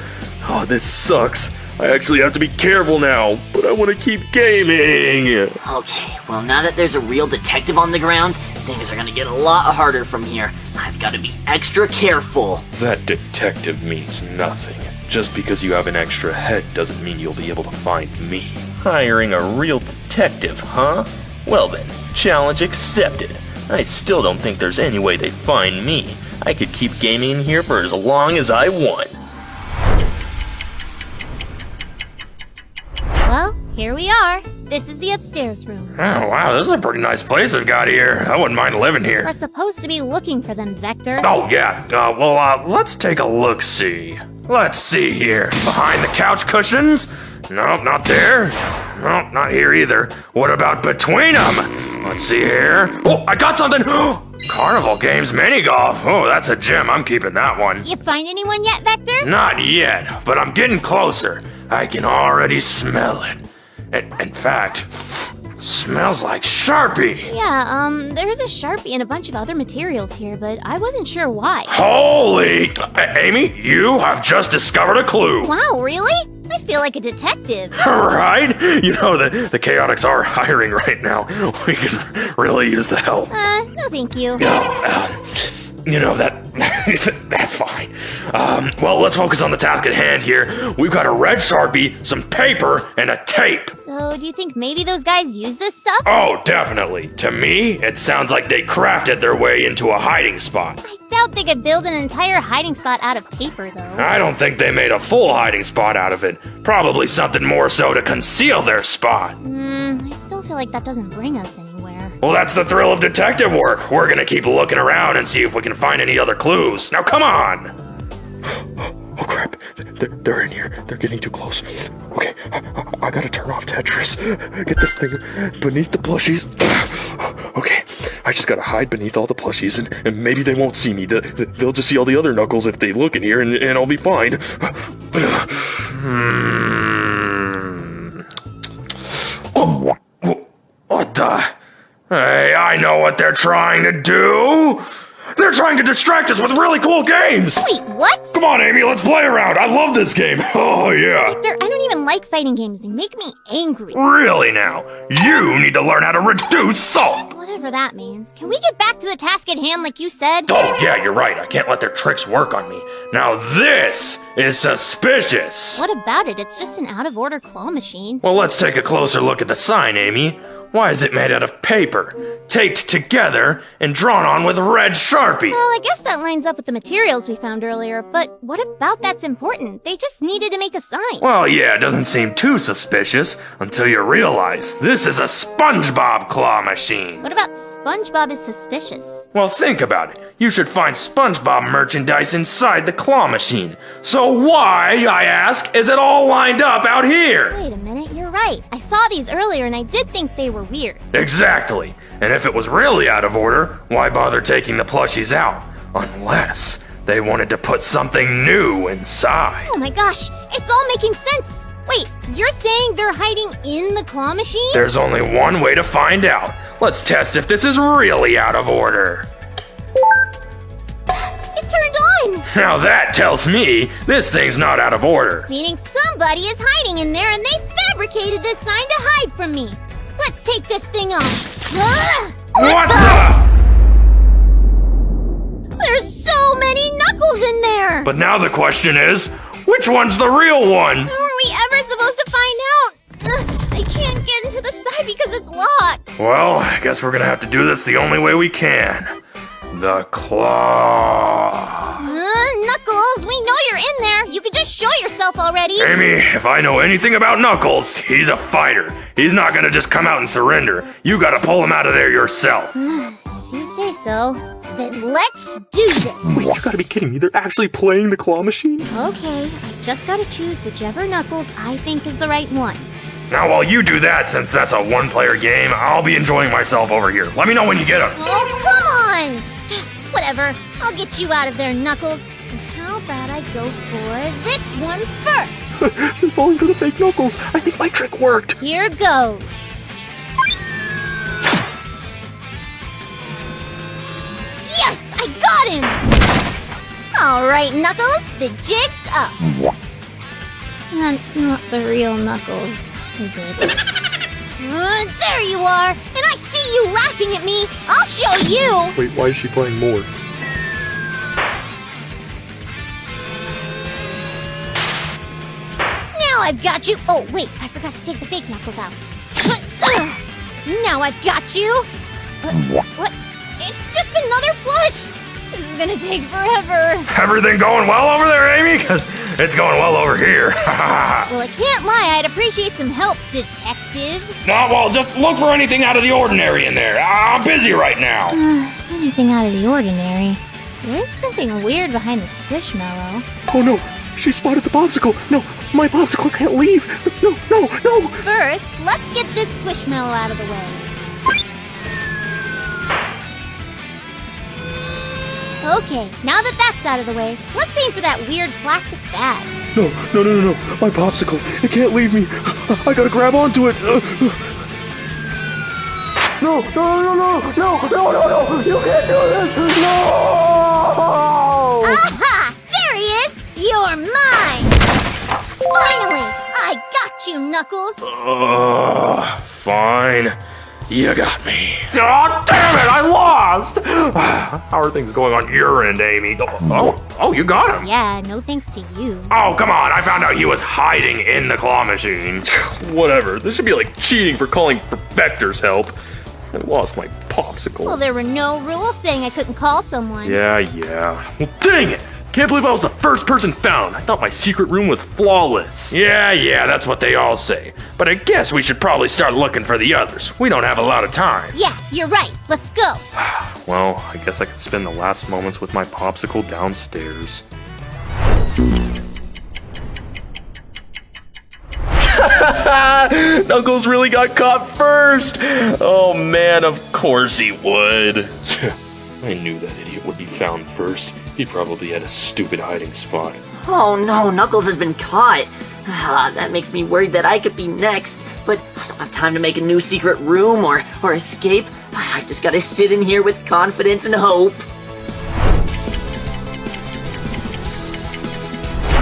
[SPEAKER 5] Oh, this sucks. I actually have to be careful now, but I want to keep gaming.
[SPEAKER 4] Okay, well now that there's a real detective on the ground, things are gonna get a lot harder from here. I've gotta be extra careful.
[SPEAKER 5] That detective means nothing. Just because you have an extra head doesn't mean you'll be able to find me.
[SPEAKER 3] Hiring a real detective, huh? Well then, challenge accepted. I still don't think there's any way they'd find me. I could keep gaming in here for as long as I want.
[SPEAKER 6] Well, here we are. This is the upstairs room.
[SPEAKER 5] Oh wow, this is a pretty nice place they've got here. I wouldn't mind living here.
[SPEAKER 6] We're supposed to be looking for them, Vector.
[SPEAKER 5] Oh yeah, let's take a look-see. Let's see here. Behind the couch cushions? Nope, not there. Nope, not here either. What about between them? Let's see here. Oh, I got something! Carnival Games Mini Golf. Oh, that's a gem. I'm keeping that one.
[SPEAKER 6] You find anyone yet, Vector?
[SPEAKER 5] Not yet, but I'm getting closer. I can already smell it. In fact, smells like Sharpie.
[SPEAKER 6] Yeah, there's a Sharpie and a bunch of other materials here, but I wasn't sure why.
[SPEAKER 5] Holy! Amy, you have just discovered a clue.
[SPEAKER 6] Wow, really? I feel like a detective.
[SPEAKER 5] Right? You know, the Chaotix are hiring right now. We can really use the help.
[SPEAKER 6] No thank you.
[SPEAKER 5] You know, that's fine. Well, let's focus on the task at hand here. We've got a red Sharpie, some paper, and a tape.
[SPEAKER 6] So, do you think maybe those guys use this stuff?
[SPEAKER 5] Oh, definitely. To me, it sounds like they crafted their way into a hiding spot.
[SPEAKER 6] I doubt they could build an entire hiding spot out of paper, though.
[SPEAKER 5] I don't think they made a full hiding spot out of it. Probably something more so to conceal their spot.
[SPEAKER 6] I still feel like that doesn't bring us anywhere.
[SPEAKER 5] Well, that's the thrill of detective work. We're gonna keep looking around and see if we can find any other clues. Now, come on! Oh, crap. They're in here. They're getting too close. Okay, I gotta turn off Tetris. Get this thing beneath the plushies. Okay, I just gotta hide beneath all the plushies, and maybe they won't see me. They'll just see all the other Knuckles if they look in here, and I'll be fine. Oh, what the? Hey, I know what they're trying to do! They're trying to distract us with really cool games!
[SPEAKER 6] Wait, what?
[SPEAKER 5] Come on, Amy, let's play around! I love this game! Oh, yeah!
[SPEAKER 6] Victor, I don't even like fighting games. They make me angry.
[SPEAKER 5] Really now? You need to learn how to reduce salt!
[SPEAKER 6] Whatever that means. Can we get back to the task at hand like you said?
[SPEAKER 5] Oh, yeah, you're right. I can't let their tricks work on me. Now this is suspicious!
[SPEAKER 6] What about it? It's just an out-of-order claw machine.
[SPEAKER 5] Well, let's take a closer look at the sign, Amy. Why is it made out of paper, taped together, and drawn on with red Sharpie?
[SPEAKER 6] Well, I guess that lines up with the materials we found earlier, but what about that's important? They just needed to make a sign.
[SPEAKER 5] Well, yeah, it doesn't seem too suspicious until you realize this is a SpongeBob claw machine.
[SPEAKER 6] What about SpongeBob is suspicious?
[SPEAKER 5] Well, think about it. You should find SpongeBob merchandise inside the claw machine. So why, I ask, is it all lined up out here?
[SPEAKER 6] Wait a minute, you're right. I saw these earlier and I did think they were weird.
[SPEAKER 5] Exactly. And if it was really out of order, why bother taking the plushies out? Unless they wanted to put something new inside.
[SPEAKER 6] Oh my gosh, it's all making sense. Wait, you're saying they're hiding in the claw machine?
[SPEAKER 5] There's only one way to find out. Let's test if this is really out of order.
[SPEAKER 6] It turned on!
[SPEAKER 5] Now that tells me this thing's not out of order.
[SPEAKER 6] Meaning somebody is hiding in there and they fabricated this sign to hide from me. Let's take this thing off.
[SPEAKER 5] What the?
[SPEAKER 6] There's so many Knuckles in there!
[SPEAKER 5] But now the question is, which one's the real one?
[SPEAKER 6] How are we ever supposed to find out? I can't get into the side because it's locked.
[SPEAKER 5] Well, I guess we're gonna have to do this the only way we can. The claw.
[SPEAKER 6] Knuckles, we know you're in there. You can just show yourself already.
[SPEAKER 5] Amy, if I know anything about Knuckles, he's a fighter. He's not gonna just come out and surrender. You gotta pull him out of there yourself.
[SPEAKER 6] If you say so, then let's do this.
[SPEAKER 5] Wait, you gotta be kidding me. They're actually playing the claw machine?
[SPEAKER 6] Okay, I just gotta choose whichever Knuckles I think is the right one.
[SPEAKER 5] Now, while you do that, since that's a one-player game, I'll be enjoying myself over here. Let me know when you get him.
[SPEAKER 6] Oh, come on! Whatever, I'll get you out of there, Knuckles. And how about I go for this one first?
[SPEAKER 5] They're falling for the fake Knuckles. I think my trick worked.
[SPEAKER 6] Here goes. Yes, I got him! All right, Knuckles, the jig's up. That's not the real Knuckles, is it? There you are! And I see you laughing at me! I'll show you!
[SPEAKER 5] Wait, why is she playing more?
[SPEAKER 6] Now I've got you! Oh, wait, I forgot to take the fake Knuckles out. Now I've got you! What? It's just another plush! This is gonna take forever.
[SPEAKER 5] Everything going well over there, Amy? Because it's going well over here.
[SPEAKER 6] Well, I can't lie, I'd appreciate some help, detective.
[SPEAKER 5] No, well, just look for anything out of the ordinary in there. I'm busy right now.
[SPEAKER 6] Anything out of the ordinary. There's something weird behind the Squishmallow.
[SPEAKER 5] Oh no, she spotted the popsicle. No, my popsicle can't leave. No.
[SPEAKER 6] First, let's get this Squishmallow out of the way. Okay, now that that's out of the way, let's aim for that weird plastic bag.
[SPEAKER 5] No. My popsicle, it can't leave me. I gotta grab onto it. No. You can't do this. No.
[SPEAKER 6] Aha! There he is! You're mine! Finally! I got you, Knuckles!
[SPEAKER 5] Fine. You got me. Oh, damn it! I lost! How are things going on your end, Amy? Oh, you got him.
[SPEAKER 6] Yeah, no thanks to you.
[SPEAKER 5] Oh, come on. I found out he was hiding in the claw machine. Whatever. This should be like cheating for calling Perfector's help. I lost my popsicle.
[SPEAKER 6] Well, there were no rules saying I couldn't call someone.
[SPEAKER 5] Yeah. Well, dang it! Can't believe I was the first person found. I thought my secret room was flawless. Yeah, that's what they all say. But I guess we should probably start looking for the others. We don't have a lot of time.
[SPEAKER 6] Yeah, you're right. Let's go.
[SPEAKER 5] Well, I guess I can spend the last moments with my popsicle downstairs. Knuckles really got caught first. Oh man, of course he would. I knew that idiot would be found first. He probably had a stupid hiding spot.
[SPEAKER 4] Oh no, Knuckles has been caught. That makes me worried that I could be next. But I don't have time to make a new secret room or escape. I just gotta sit in here with confidence and hope.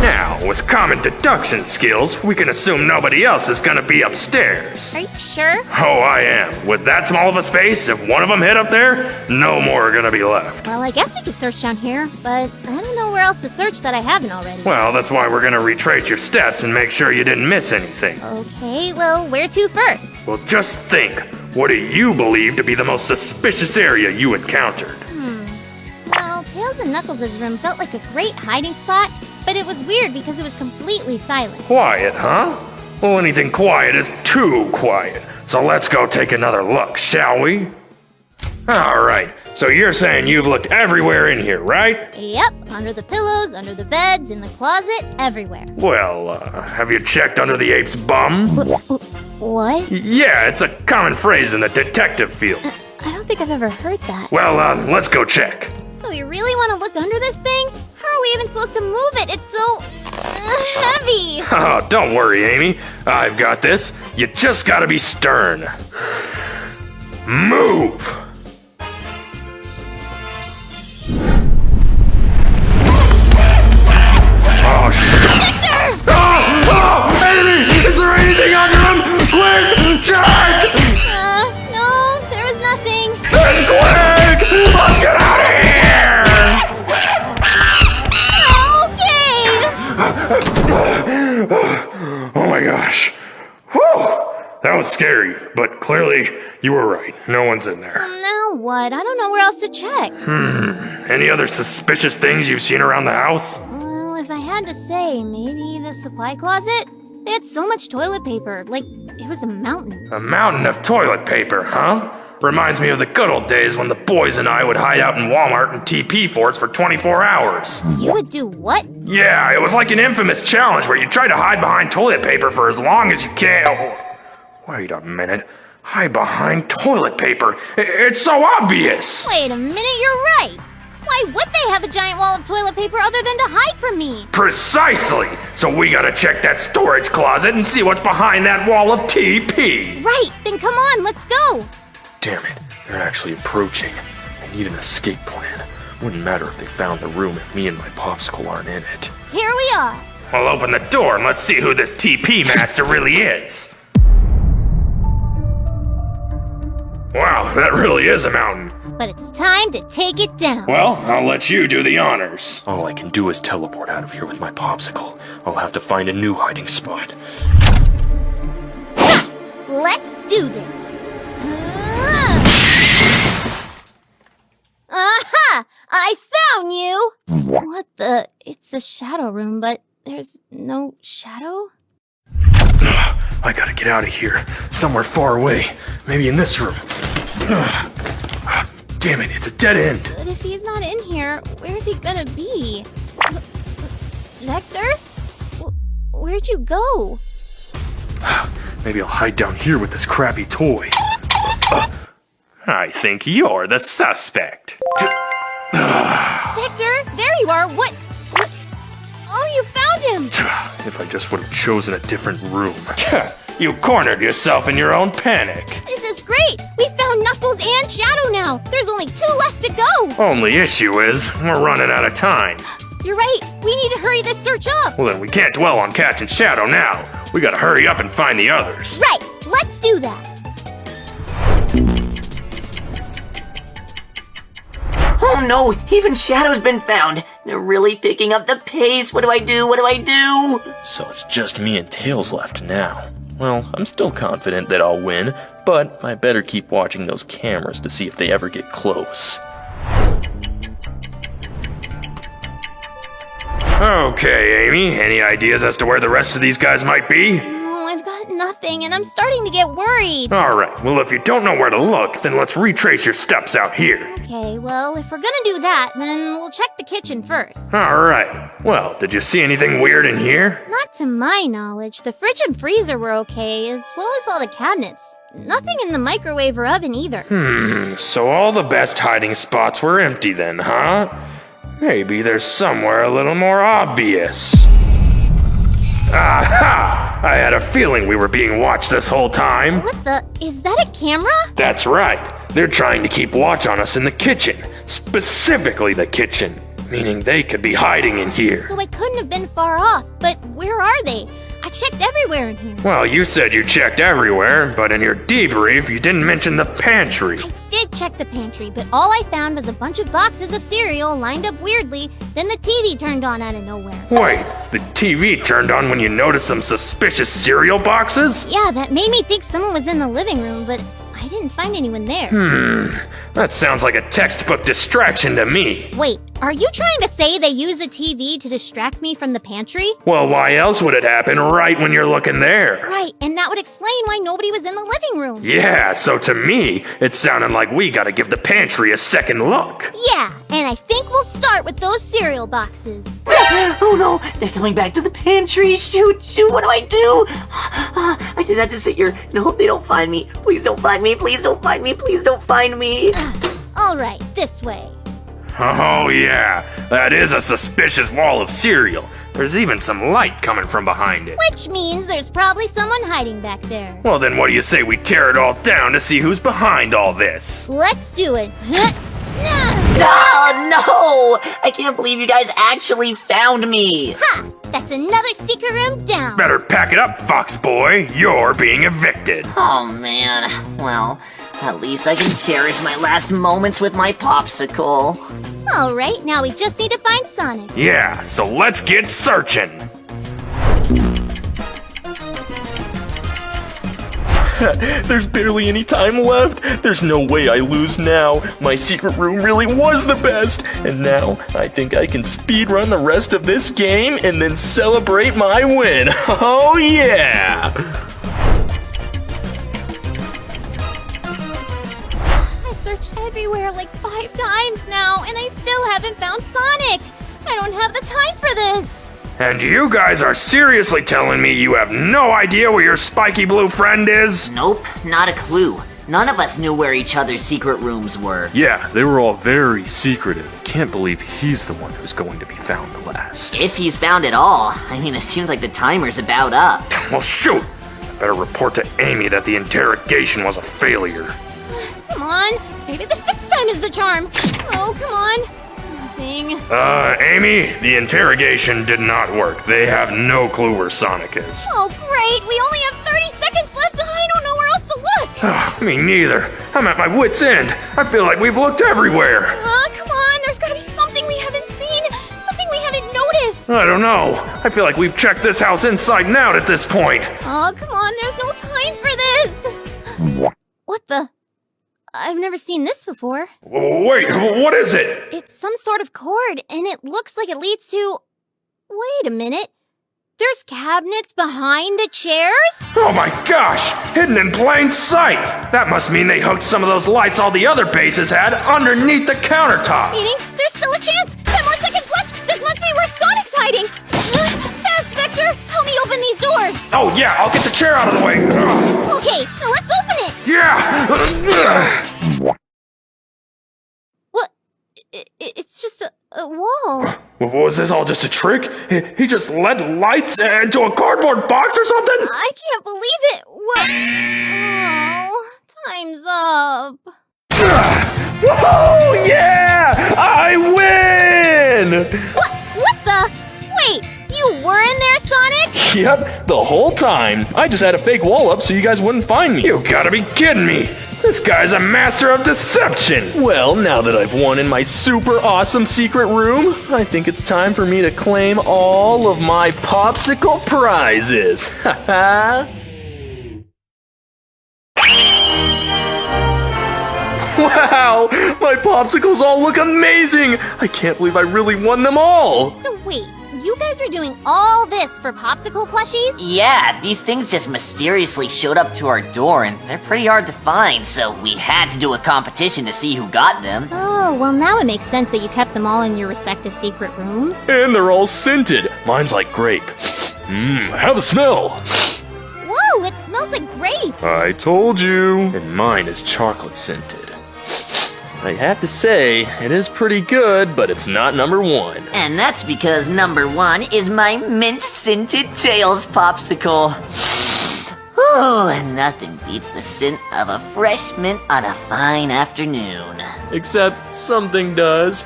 [SPEAKER 5] Now, with common deduction skills, we can assume nobody else is gonna be upstairs.
[SPEAKER 6] Are you sure?
[SPEAKER 5] Oh, I am. With that small of a space, if one of them hid up there, no more are gonna be left.
[SPEAKER 6] Well, I guess we could search down here, but I don't know where else to search that I haven't already.
[SPEAKER 5] Well, that's why we're gonna retrace your steps and make sure you didn't miss anything.
[SPEAKER 6] Okay, well, where to first?
[SPEAKER 5] Well, just think. What do you believe to be the most suspicious area you encountered?
[SPEAKER 6] Well, Tails and Knuckles' room felt like a great hiding spot, but it was weird because it was completely silent.
[SPEAKER 5] Quiet, huh? Well, anything quiet is too quiet. So let's go take another look, shall we? Alright, so you're saying you've looked everywhere in here, right?
[SPEAKER 6] Yep, under the pillows, under the beds, in the closet, everywhere.
[SPEAKER 5] Well, have you checked under the ape's bum?
[SPEAKER 6] What?
[SPEAKER 5] Yeah, it's a common phrase in the detective field.
[SPEAKER 6] I don't think I've ever heard that.
[SPEAKER 5] Well, let's go check.
[SPEAKER 6] So you really want to look under this thing? How are we even supposed to move it? It's so heavy.
[SPEAKER 5] Oh, don't worry, Amy. I've got this. You just gotta be stern. Move! Oh, shit.
[SPEAKER 6] Victor!
[SPEAKER 5] Oh! Amy! Is there anything under him? Quick! Check!
[SPEAKER 6] No, there was nothing.
[SPEAKER 5] Then quick! Let's get out of here! Oh my gosh. Whew! That was scary, but clearly you were right. No one's in there.
[SPEAKER 6] Now what? I don't know where else to check.
[SPEAKER 5] Any other suspicious things you've seen around the house?
[SPEAKER 6] Well, if I had to say, maybe the supply closet? They had so much toilet paper, like it was a mountain.
[SPEAKER 5] A mountain of toilet paper, huh? Reminds me of the good old days when the boys and I would hide out in Walmart and TP forts for 24 hours.
[SPEAKER 6] You would do what?
[SPEAKER 5] Yeah, it was like an infamous challenge where you try to hide behind toilet paper for as long as you can. Oh, wait a minute. Hide behind toilet paper? It's so obvious!
[SPEAKER 6] Wait a minute, you're right. Why would they have a giant wall of toilet paper other than to hide from me?
[SPEAKER 5] Precisely! So we gotta check that storage closet and see what's behind that wall of TP.
[SPEAKER 6] Right, then come on, let's go.
[SPEAKER 5] Damn it, they're actually approaching. I need an escape plan. Wouldn't matter if they found the room if me and my popsicle aren't in it.
[SPEAKER 6] Here we are.
[SPEAKER 5] Well, open the door and let's see who this TP master really is. Wow, that really is a mountain.
[SPEAKER 6] But it's time to take it down.
[SPEAKER 5] Well, I'll let you do the honors. All I can do is teleport out of here with my popsicle. I'll have to find a new hiding spot.
[SPEAKER 6] Ha! Let's do this. Aha! I found you! What the? It's a shadow room, but there's no shadow?
[SPEAKER 5] I gotta get out of here. Somewhere far away. Maybe in this room. Damn it, it's a dead end.
[SPEAKER 6] But if he's not in here, where's he gonna be? Vector? Where'd you go?
[SPEAKER 5] Maybe I'll hide down here with this crappy toy. I think you're the suspect.
[SPEAKER 6] Vector, there you are. What? Oh, you found him.
[SPEAKER 5] If I just would have chosen a different room. You cornered yourself in your own panic.
[SPEAKER 6] This is great. We found Knuckles and Shadow now. There's only 2 left to go.
[SPEAKER 5] Only issue is, we're running out of time.
[SPEAKER 6] You're right. We need to hurry this search up.
[SPEAKER 5] Well, then we can't dwell on catching Shadow now. We gotta hurry up and find the others.
[SPEAKER 6] Right. Let's do that.
[SPEAKER 4] Oh no, even Shadow's been found. They're really picking up the pace. What do I do? What do I do?
[SPEAKER 3] So it's just me and Tails left now. Well, I'm still confident that I'll win, but I better keep watching those cameras to see if they ever get close.
[SPEAKER 5] Okay, Amy, any ideas as to where the rest of these guys might be?
[SPEAKER 6] No, I've got nothing, and I'm starting to get worried.
[SPEAKER 5] Alright, well, if you don't know where to look, then let's retrace your steps out here.
[SPEAKER 6] Okay, well, if we're gonna do that, then we'll check the kitchen first.
[SPEAKER 5] Alright, well, did you see anything weird in here?
[SPEAKER 6] Not to my knowledge. The fridge and freezer were okay, as well as all the cabinets. Nothing in the microwave or oven either.
[SPEAKER 5] So all the best hiding spots were empty then, huh? Maybe there's somewhere a little more obvious. Aha! I had a feeling we were being watched this whole time.
[SPEAKER 6] What the? Is that a camera?
[SPEAKER 5] That's right. They're trying to keep watch on us in the kitchen. Specifically the kitchen. Meaning they could be hiding in here.
[SPEAKER 6] So I couldn't have been far off. But where are they? I checked everywhere in here.
[SPEAKER 5] Well, you said you checked everywhere, but in your debrief, you didn't mention the pantry.
[SPEAKER 6] I did check the pantry, but all I found was a bunch of boxes of cereal lined up weirdly. Then the TV turned on out of nowhere.
[SPEAKER 5] Wait, the TV turned on when you noticed some suspicious cereal boxes?
[SPEAKER 6] Yeah, that made me think someone was in the living room, but I didn't find anyone there.
[SPEAKER 5] That sounds like a textbook distraction to me.
[SPEAKER 6] Wait, are you trying to say they used the TV to distract me from the pantry?
[SPEAKER 5] Well, why else would it happen right when you're looking there?
[SPEAKER 6] Right, and that would explain why nobody was in the living room.
[SPEAKER 5] Yeah, so to me, it sounded like we gotta give the pantry a second look.
[SPEAKER 6] Yeah, and I think we'll start with those cereal boxes.
[SPEAKER 4] Oh no, they're coming back to the pantry. Shoot, what do I do? I just have to sit here and hope they don't find me. Please don't find me, please don't find me, please don't find me.
[SPEAKER 6] All right, this way.
[SPEAKER 5] Oh yeah, that is a suspicious wall of cereal. There's even some light coming from behind it.
[SPEAKER 6] Which means there's probably someone hiding back there.
[SPEAKER 5] Well then what do you say we tear it all down to see who's behind all this?
[SPEAKER 6] Let's do it.
[SPEAKER 4] Oh no! I can't believe you guys actually found me.
[SPEAKER 6] Ha! That's another secret room down.
[SPEAKER 5] Better pack it up, Fox Boy. You're being evicted.
[SPEAKER 4] Oh man, well, at least I can cherish my last moments with my popsicle.
[SPEAKER 6] All right, now we just need to find Sonic.
[SPEAKER 5] Yeah, so let's get searching.
[SPEAKER 3] There's barely any time left. There's no way I lose now. My secret room really was the best. And now I think I can speedrun the rest of this game and then celebrate my win. Oh yeah!
[SPEAKER 6] I've searched everywhere like 5 times now, and I still haven't found Sonic. I don't have the time for this.
[SPEAKER 5] And you guys are seriously telling me you have no idea where your spiky blue friend is?
[SPEAKER 4] Nope, not a clue. None of us knew where each other's secret rooms were.
[SPEAKER 3] Yeah, they were all very secretive. Can't believe he's the one who's going to be found last.
[SPEAKER 4] If he's found at all. I mean, it seems like the timer's about up.
[SPEAKER 5] Well, shoot! I better report to Amy that the interrogation was a failure.
[SPEAKER 6] Come on, maybe the 6th time is the charm. Oh, come on. Nothing.
[SPEAKER 5] Amy, the interrogation did not work. They have no clue where Sonic is.
[SPEAKER 6] Oh, great. We only have 30 seconds left. I don't know where else to look.
[SPEAKER 5] Me neither. I'm at my wit's end. I feel like we've looked everywhere.
[SPEAKER 6] Come on. There's got to be something we haven't seen. Something we haven't noticed.
[SPEAKER 5] I don't know. I feel like we've checked this house inside and out at this point.
[SPEAKER 6] Oh, come on. There's no time for this. What the? I've never seen this before.
[SPEAKER 5] Wait, what is it?
[SPEAKER 6] It's some sort of cord, and it looks like it leads to... Wait a minute. There's cabinets behind the chairs?
[SPEAKER 5] Oh my gosh! Hidden in plain sight! That must mean they hooked some of those lights all the other bases had underneath the countertop.
[SPEAKER 6] Meaning there's still a chance. 10 more seconds left. This must be where Sonic's hiding. Fast, Vector. Help me open these doors.
[SPEAKER 5] Oh yeah, I'll get the chair out of the way.
[SPEAKER 6] Okay, now let's open it.
[SPEAKER 5] Yeah!
[SPEAKER 6] What? It's just a wall.
[SPEAKER 5] Was this all just a trick? He just let lights into a cardboard box or something?
[SPEAKER 6] I can't believe it. What? Oh, time's up.
[SPEAKER 5] Whoa! Yeah! I win!
[SPEAKER 6] What the? Wait, you were in there, Sonic?
[SPEAKER 3] Yep, the whole time. I just had a fake wall up so you guys wouldn't find me.
[SPEAKER 5] You gotta be kidding me! This guy's a master of deception!
[SPEAKER 3] Well, now that I've won in my super awesome secret room, I think it's time for me to claim all of my popsicle prizes. Haha! Wow! My popsicles all look amazing! I can't believe I really won them all!
[SPEAKER 6] So wait, you you guys are doing all this for popsicle plushies?
[SPEAKER 4] Yeah, these things just mysteriously showed up to our door, and they're pretty hard to find, so we had to do a competition to see who got them.
[SPEAKER 6] Oh, well now it makes sense that you kept them all in your respective secret rooms.
[SPEAKER 5] And they're all scented. Mine's like grape. Have a smell.
[SPEAKER 6] Whoa, it smells like grape!
[SPEAKER 5] I told you.
[SPEAKER 3] And mine is chocolate scented. I have to say, it is pretty good, but it's not number one.
[SPEAKER 4] And that's because number 1 is my mint-scented Tails popsicle. Oh, and nothing beats the scent of a fresh mint on a fine afternoon.
[SPEAKER 3] Except something does.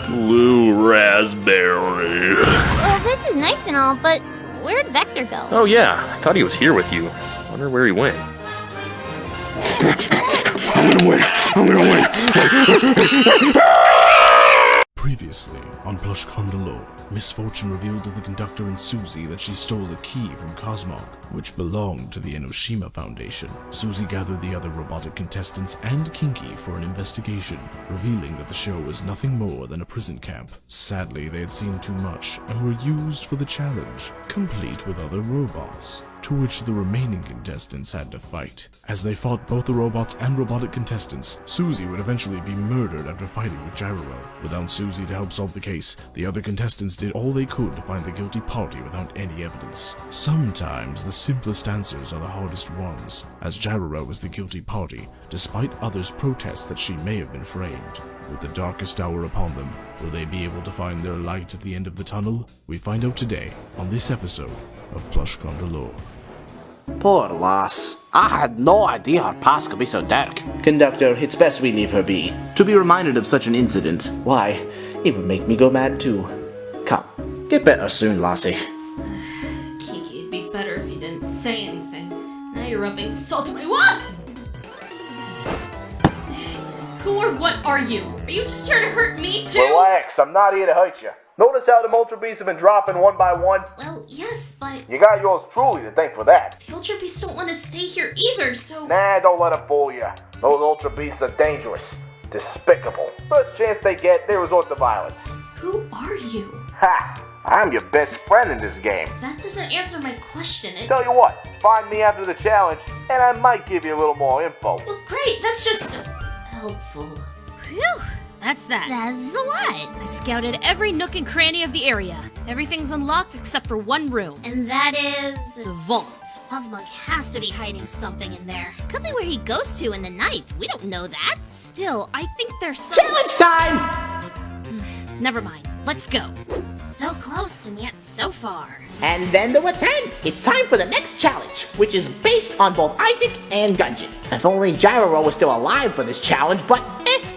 [SPEAKER 5] Blue raspberry.
[SPEAKER 6] Well, this is nice and all, but where'd Vector go?
[SPEAKER 3] Oh yeah, I thought he was here with you. Wonder where he went.
[SPEAKER 5] I'm gonna win.
[SPEAKER 8] Previously, on Plush Condolo, Misfortune revealed to the conductor and Susie that she stole a key from Cosmog, which belonged to the Enoshima Foundation. Susie gathered the other robotic contestants and Kinky for an investigation, revealing that the show was nothing more than a prison camp. Sadly, they had seen too much and were used for the challenge, complete with other robots, to which the remaining contestants had to fight. As they fought both the robots and robotic contestants, Susie would eventually be murdered after fighting with Gyro. Without Susie to help solve the case, the other contestants did all they could to find the guilty party without any evidence. Sometimes the simplest answers are the hardest ones, as Gyro was the guilty party, despite others' protests that she may have been framed. With the darkest hour upon them, will they be able to find their light at the end of the tunnel? We find out today on this episode of Plush Condolo.
[SPEAKER 9] Poor lass. I had no idea her past could be so dark.
[SPEAKER 10] Conductor, it's best we leave her be. To be reminded of such an incident, why, it would make me go mad too. Come, get better soon, lassie.
[SPEAKER 11] Kiki, it'd be better if you didn't say anything. Now you're rubbing salt in my what? Who or what are you? Are you just here to hurt me too?
[SPEAKER 10] Relax, I'm not here to hurt you. Notice how the Ultra Beasts have been dropping one by one?
[SPEAKER 11] Well, yes, but
[SPEAKER 10] You got yours truly to thank for that.
[SPEAKER 11] the Ultra Beasts don't want to stay here either, so...
[SPEAKER 10] Nah, don't let them fool you. Those Ultra Beasts are dangerous. Despicable. First chance they get, they resort to violence.
[SPEAKER 11] Who are you?
[SPEAKER 10] Ha! I'm your best friend in this game.
[SPEAKER 11] That doesn't answer my question.
[SPEAKER 10] Tell you what, find me after the challenge, and I might give you a little more info.
[SPEAKER 11] Well, great, that's just... helpful.
[SPEAKER 12] Phew, that's that.
[SPEAKER 6] That's what?
[SPEAKER 12] I scouted every nook and cranny of the area. Everything's unlocked except for one room.
[SPEAKER 6] And that is...
[SPEAKER 12] The vault.
[SPEAKER 6] Cosmog has to be hiding something in there. Could be where he goes to in the night. We don't know that.
[SPEAKER 12] Still, I think there's some...
[SPEAKER 9] Challenge time!
[SPEAKER 12] Never mind. Let's go.
[SPEAKER 6] So close and yet so far.
[SPEAKER 9] And then there were 10. It's time for the next challenge, which is based on both Isaac and Gungeon. If only Gyro was still alive for this challenge, but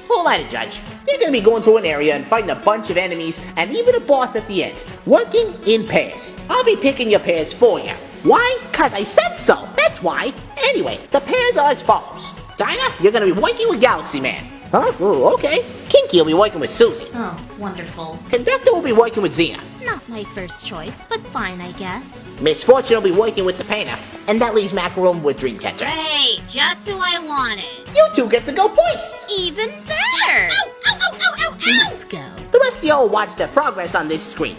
[SPEAKER 9] who am I to judge? You're gonna be going through an area and fighting a bunch of enemies and even a boss at the end, working in pairs. I'll be picking your pairs for you. Why? Cause I said so, that's why. Anyway, the pairs are as follows. Dinah, you're gonna be working with Galaxy Man. Huh? Ooh, okay. Kinky will be working with Susie.
[SPEAKER 11] Oh, wonderful.
[SPEAKER 9] Conductor will be working with Xena.
[SPEAKER 6] Not my first choice, but fine, I guess.
[SPEAKER 9] Misfortune will be working with the painter. And that leaves Macaroon with Dreamcatcher.
[SPEAKER 6] Hey, just who I wanted.
[SPEAKER 9] You two get to go first.
[SPEAKER 6] Even better. Ow, ow, ow, ow, ow, ow. Let's go.
[SPEAKER 9] The rest of y'all watch their progress on this screen.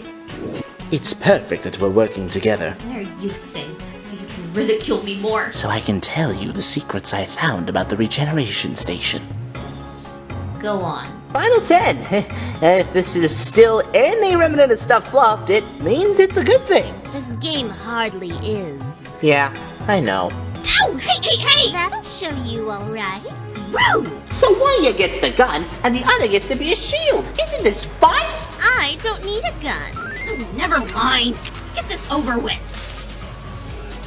[SPEAKER 10] It's perfect that we're working together,
[SPEAKER 11] Why are you saying that so you can ridicule me more?
[SPEAKER 10] so I can tell you the secrets I found about the regeneration station.
[SPEAKER 11] Go on.
[SPEAKER 9] Final 10. If this is still any remnant of stuff fluffed, it means it's a good thing.
[SPEAKER 6] This game hardly is.
[SPEAKER 9] Yeah, I know.
[SPEAKER 6] Ow! Hey, hey, hey! That'll show you, alright.
[SPEAKER 9] Rude! So one of you gets the gun, and the other gets to be a shield. Isn't this fun?
[SPEAKER 6] I don't need a gun.
[SPEAKER 12] Oh, never mind. Let's get this over with.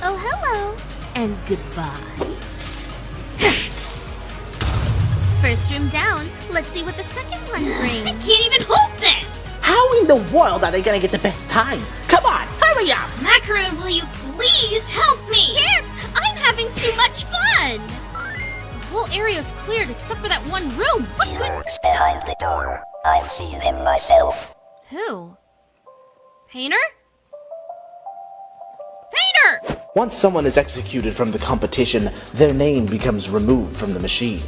[SPEAKER 6] Oh, hello.
[SPEAKER 12] And goodbye.
[SPEAKER 6] First room down. Let's see what the second one brings.
[SPEAKER 12] I can't even hold this!
[SPEAKER 9] How in the world are they gonna get the best time? Come on, hurry up!
[SPEAKER 12] Macaroon, will you please help me?
[SPEAKER 6] Can't! I'm having too much fun!
[SPEAKER 12] The whole area's cleared except for that one room. What could...
[SPEAKER 13] Lurks behind the door. I've seen him myself.
[SPEAKER 12] Who? Painter? Painter!
[SPEAKER 10] Once someone is executed from the competition, their name becomes removed from the machine.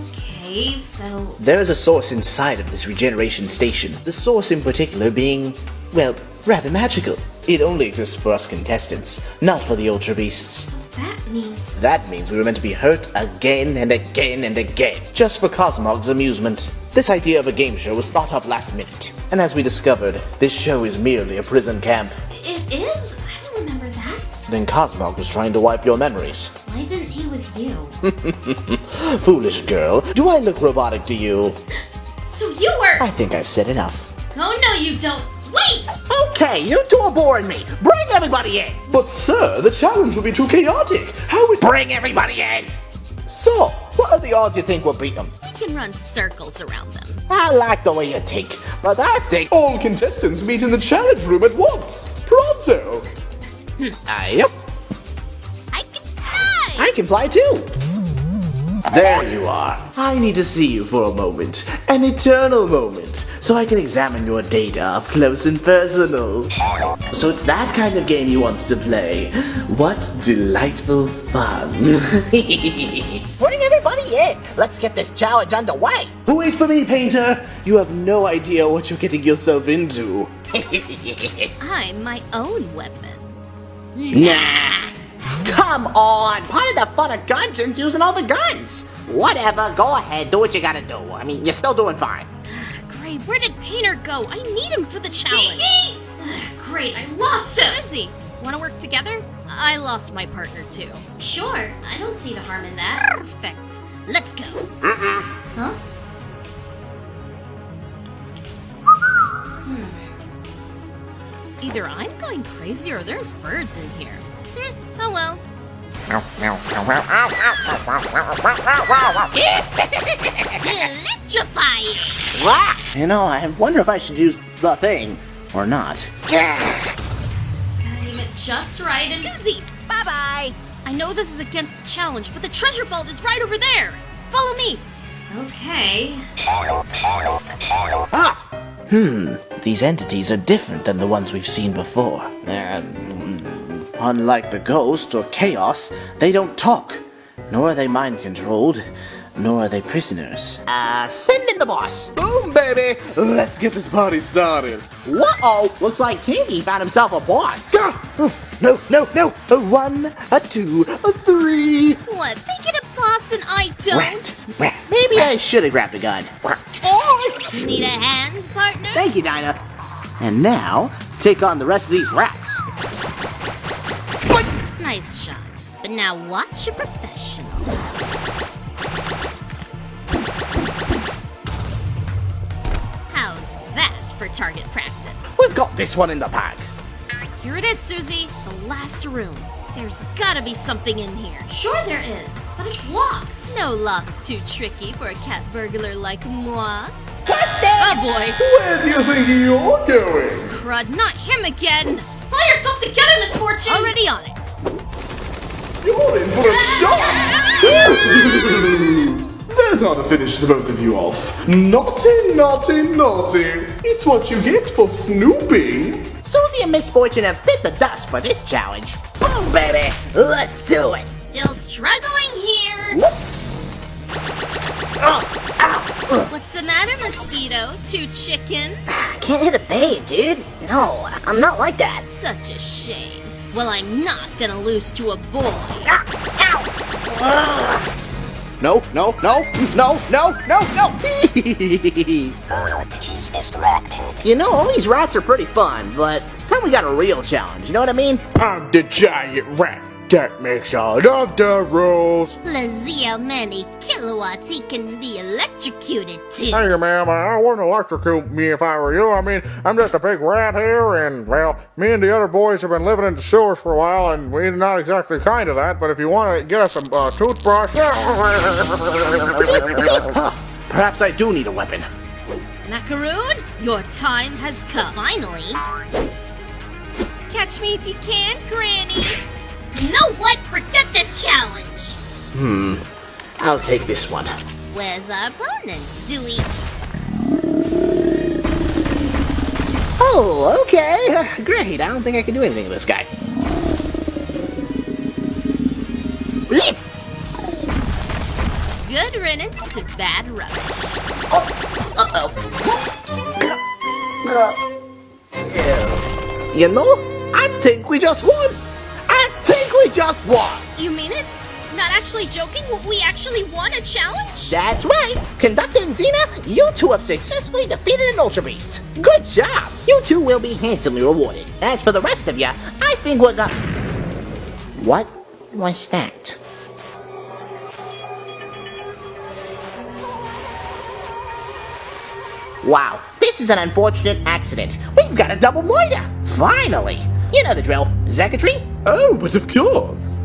[SPEAKER 11] Okay, so...
[SPEAKER 10] There is a source inside of this regeneration station, the source in particular being well, rather magical. It only exists for us contestants, not for the Ultra Beasts. That means we were meant to be hurt again and again and again, just for Cosmog's amusement. This idea of a game show was thought up last minute, and as we discovered, this show is merely a prison camp.
[SPEAKER 11] It is? I don't remember that.
[SPEAKER 10] Then Cosmog was trying to wipe your memories.
[SPEAKER 11] Why didn't he with you?
[SPEAKER 10] Foolish girl, do I look robotic to you?
[SPEAKER 11] So you were...
[SPEAKER 10] I think I've said enough.
[SPEAKER 11] Oh no you don't. Wait!
[SPEAKER 9] Okay, you two are boring me. Bring everybody in.
[SPEAKER 8] But sir, the challenge would be too chaotic. How would...
[SPEAKER 9] Bring everybody in.
[SPEAKER 10] So, what are the odds you think we'll beat them?
[SPEAKER 12] You can run circles around them.
[SPEAKER 10] I like the way you think, but I think...
[SPEAKER 8] All contestants meet in the challenge room at once. Pronto.
[SPEAKER 10] Yep.
[SPEAKER 12] I can fly!
[SPEAKER 10] I can fly too. There you are. I need to see you for a moment. An eternal moment. So I can examine your data up close and personal. So it's that kind of game he wants to play. What delightful fun.
[SPEAKER 9] Bring everybody in. Let's get this challenge underway.
[SPEAKER 10] Wait for me, Painter. You have no idea what you're getting yourself into.
[SPEAKER 12] I'm my own weapon.
[SPEAKER 9] Nah. Come on. Part of the fun of Gungeon's using all the guns. Whatever. Go ahead. Do what you gotta do. I mean, you're still doing fine.
[SPEAKER 12] Great, where did Painter go? I need him for the challenge.
[SPEAKER 11] Great, I lost him!
[SPEAKER 12] Busy. Wanna work together? I lost my partner too.
[SPEAKER 11] Sure, I don't see the harm in that.
[SPEAKER 12] Perfect. Let's go.
[SPEAKER 11] Huh?
[SPEAKER 12] Either I'm going crazy or there's birds in here. Oh well. Electrified!
[SPEAKER 9] What? You know, I wonder if I should use the thing or not.
[SPEAKER 11] Aim it just right and...
[SPEAKER 12] Susie! Bye-bye! I know this is against the challenge, but the treasure vault is right over there! Follow me!
[SPEAKER 11] Okay.
[SPEAKER 10] These entities are different than the ones we've seen before. Unlike the ghost or chaos, they don't talk, nor are they mind-controlled, nor are they prisoners.
[SPEAKER 9] Send in the boss.
[SPEAKER 10] Boom, baby! Let's get this party started.
[SPEAKER 9] Whoa! Looks like Kinky found himself a boss.
[SPEAKER 10] No, no, no! A 1, a 2, a 3.
[SPEAKER 12] What, they get a boss and I don't?
[SPEAKER 10] Rat.
[SPEAKER 9] Maybe I should have grabbed a gun.
[SPEAKER 12] Need a hand, partner?
[SPEAKER 9] Thank you, Dinah.
[SPEAKER 10] And now, to take on the rest of these rats.
[SPEAKER 12] Nice shot. But now watch your professional. How's that for target practice?
[SPEAKER 10] We've got this one in the bag.
[SPEAKER 12] Here it is, Susie. The last room. There's gotta be something in here.
[SPEAKER 11] Sure there is, but it's locked.
[SPEAKER 12] No lock's too tricky for a cat burglar like moi.
[SPEAKER 9] Busted!
[SPEAKER 12] Oh boy.
[SPEAKER 8] Where do you think you're going?
[SPEAKER 12] Crud, not him again.
[SPEAKER 11] Pull yourself together, Misfortune!
[SPEAKER 12] Already on it.
[SPEAKER 8] You're in for a shock! That ought to finish the both of you off. Naughty, naughty, naughty. It's what you get for snooping.
[SPEAKER 9] Susie and Misfortune have bit the dust for this challenge. Boom, baby! Let's do it!
[SPEAKER 12] Still struggling here. What's the matter, Mosquito? Too chicken?
[SPEAKER 4] Can't hit a babe, dude. No, I'm not like that.
[SPEAKER 12] Such a shame. Well, I'm not gonna lose to a boy.
[SPEAKER 10] No, no, no, no, no, no, no!
[SPEAKER 13] He's distracted.
[SPEAKER 9] You know, all these rats are pretty fun, but it's time we got a real challenge, you know what I mean?
[SPEAKER 8] I'm the giant rat. That makes all of the rules.
[SPEAKER 12] Let's see how many kilowatts he can be electrocuted to.
[SPEAKER 8] Hey, ma'am, I wouldn't electrocute me if I were you. I mean, I'm just a big rat here, and, well, me and the other boys have been living in the sewers for a while, and we're not exactly kind of that, but if you want to get us a toothbrush...
[SPEAKER 10] Perhaps I do need a weapon.
[SPEAKER 12] Macaroon, your time has come. Finally. Catch me if you can, Granny. You know what? Forget this challenge.
[SPEAKER 10] I'll take this one.
[SPEAKER 12] Where's our opponents, Dewey?
[SPEAKER 9] Oh, okay. Great. I don't think I can do anything with this guy.
[SPEAKER 12] Good riddance to bad rubbish.
[SPEAKER 9] Uh-oh. You know, I think we just won. I think we just won.
[SPEAKER 12] You mean it? Not actually joking? We actually won a challenge?
[SPEAKER 9] That's right. Conductor and Xena, you two have successfully defeated an Ultra Beast. Good job. You two will be handsomely rewarded. As for the rest of you, I think we're gonna... What was that? Wow, this is an unfortunate accident. We've got a double moiter. Finally. You know the drill. Zacketry?
[SPEAKER 8] Oh, but of course.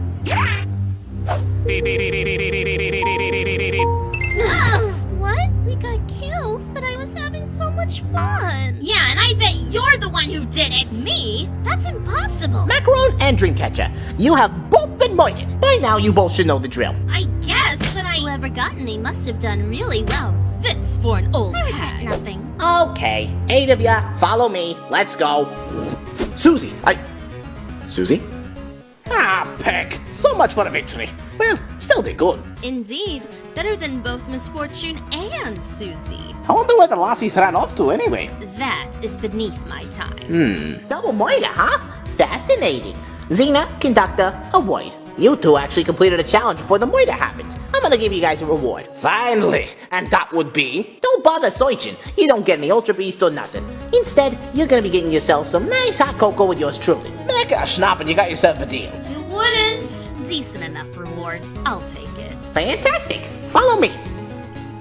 [SPEAKER 12] What? We got killed, but I was having so much fun. Yeah, and I bet you're the one who did it. Me? That's impossible.
[SPEAKER 9] Macaron and Dreamcatcher, you have both been moited. By now, you both should know the drill.
[SPEAKER 12] I guess, but whoever gotten me must have done really well. This for an old hag. Nothing.
[SPEAKER 9] Okay, 8 of ya, follow me. Let's go. Susie, Susie? Ah, Peck. So much for a victory. Well, still did good.
[SPEAKER 12] Indeed. Better than both Miss Fortune and Susie.
[SPEAKER 9] I wonder where the lassies ran off to anyway.
[SPEAKER 12] That is beneath my time.
[SPEAKER 9] Double moiter, huh? Fascinating. Xena, Conductor, a void. You two actually completed a challenge before the moiter happened. I'm gonna give you guys a reward. Finally! And that would be... Don't bother searching. You don't get any Ultra Beast or nothing. Instead, you're gonna be getting yourself some nice hot cocoa with yours truly. Make a schnapp and you got yourself a deal.
[SPEAKER 12] You wouldn't. Decent enough reward. I'll take it.
[SPEAKER 9] Fantastic. Follow me.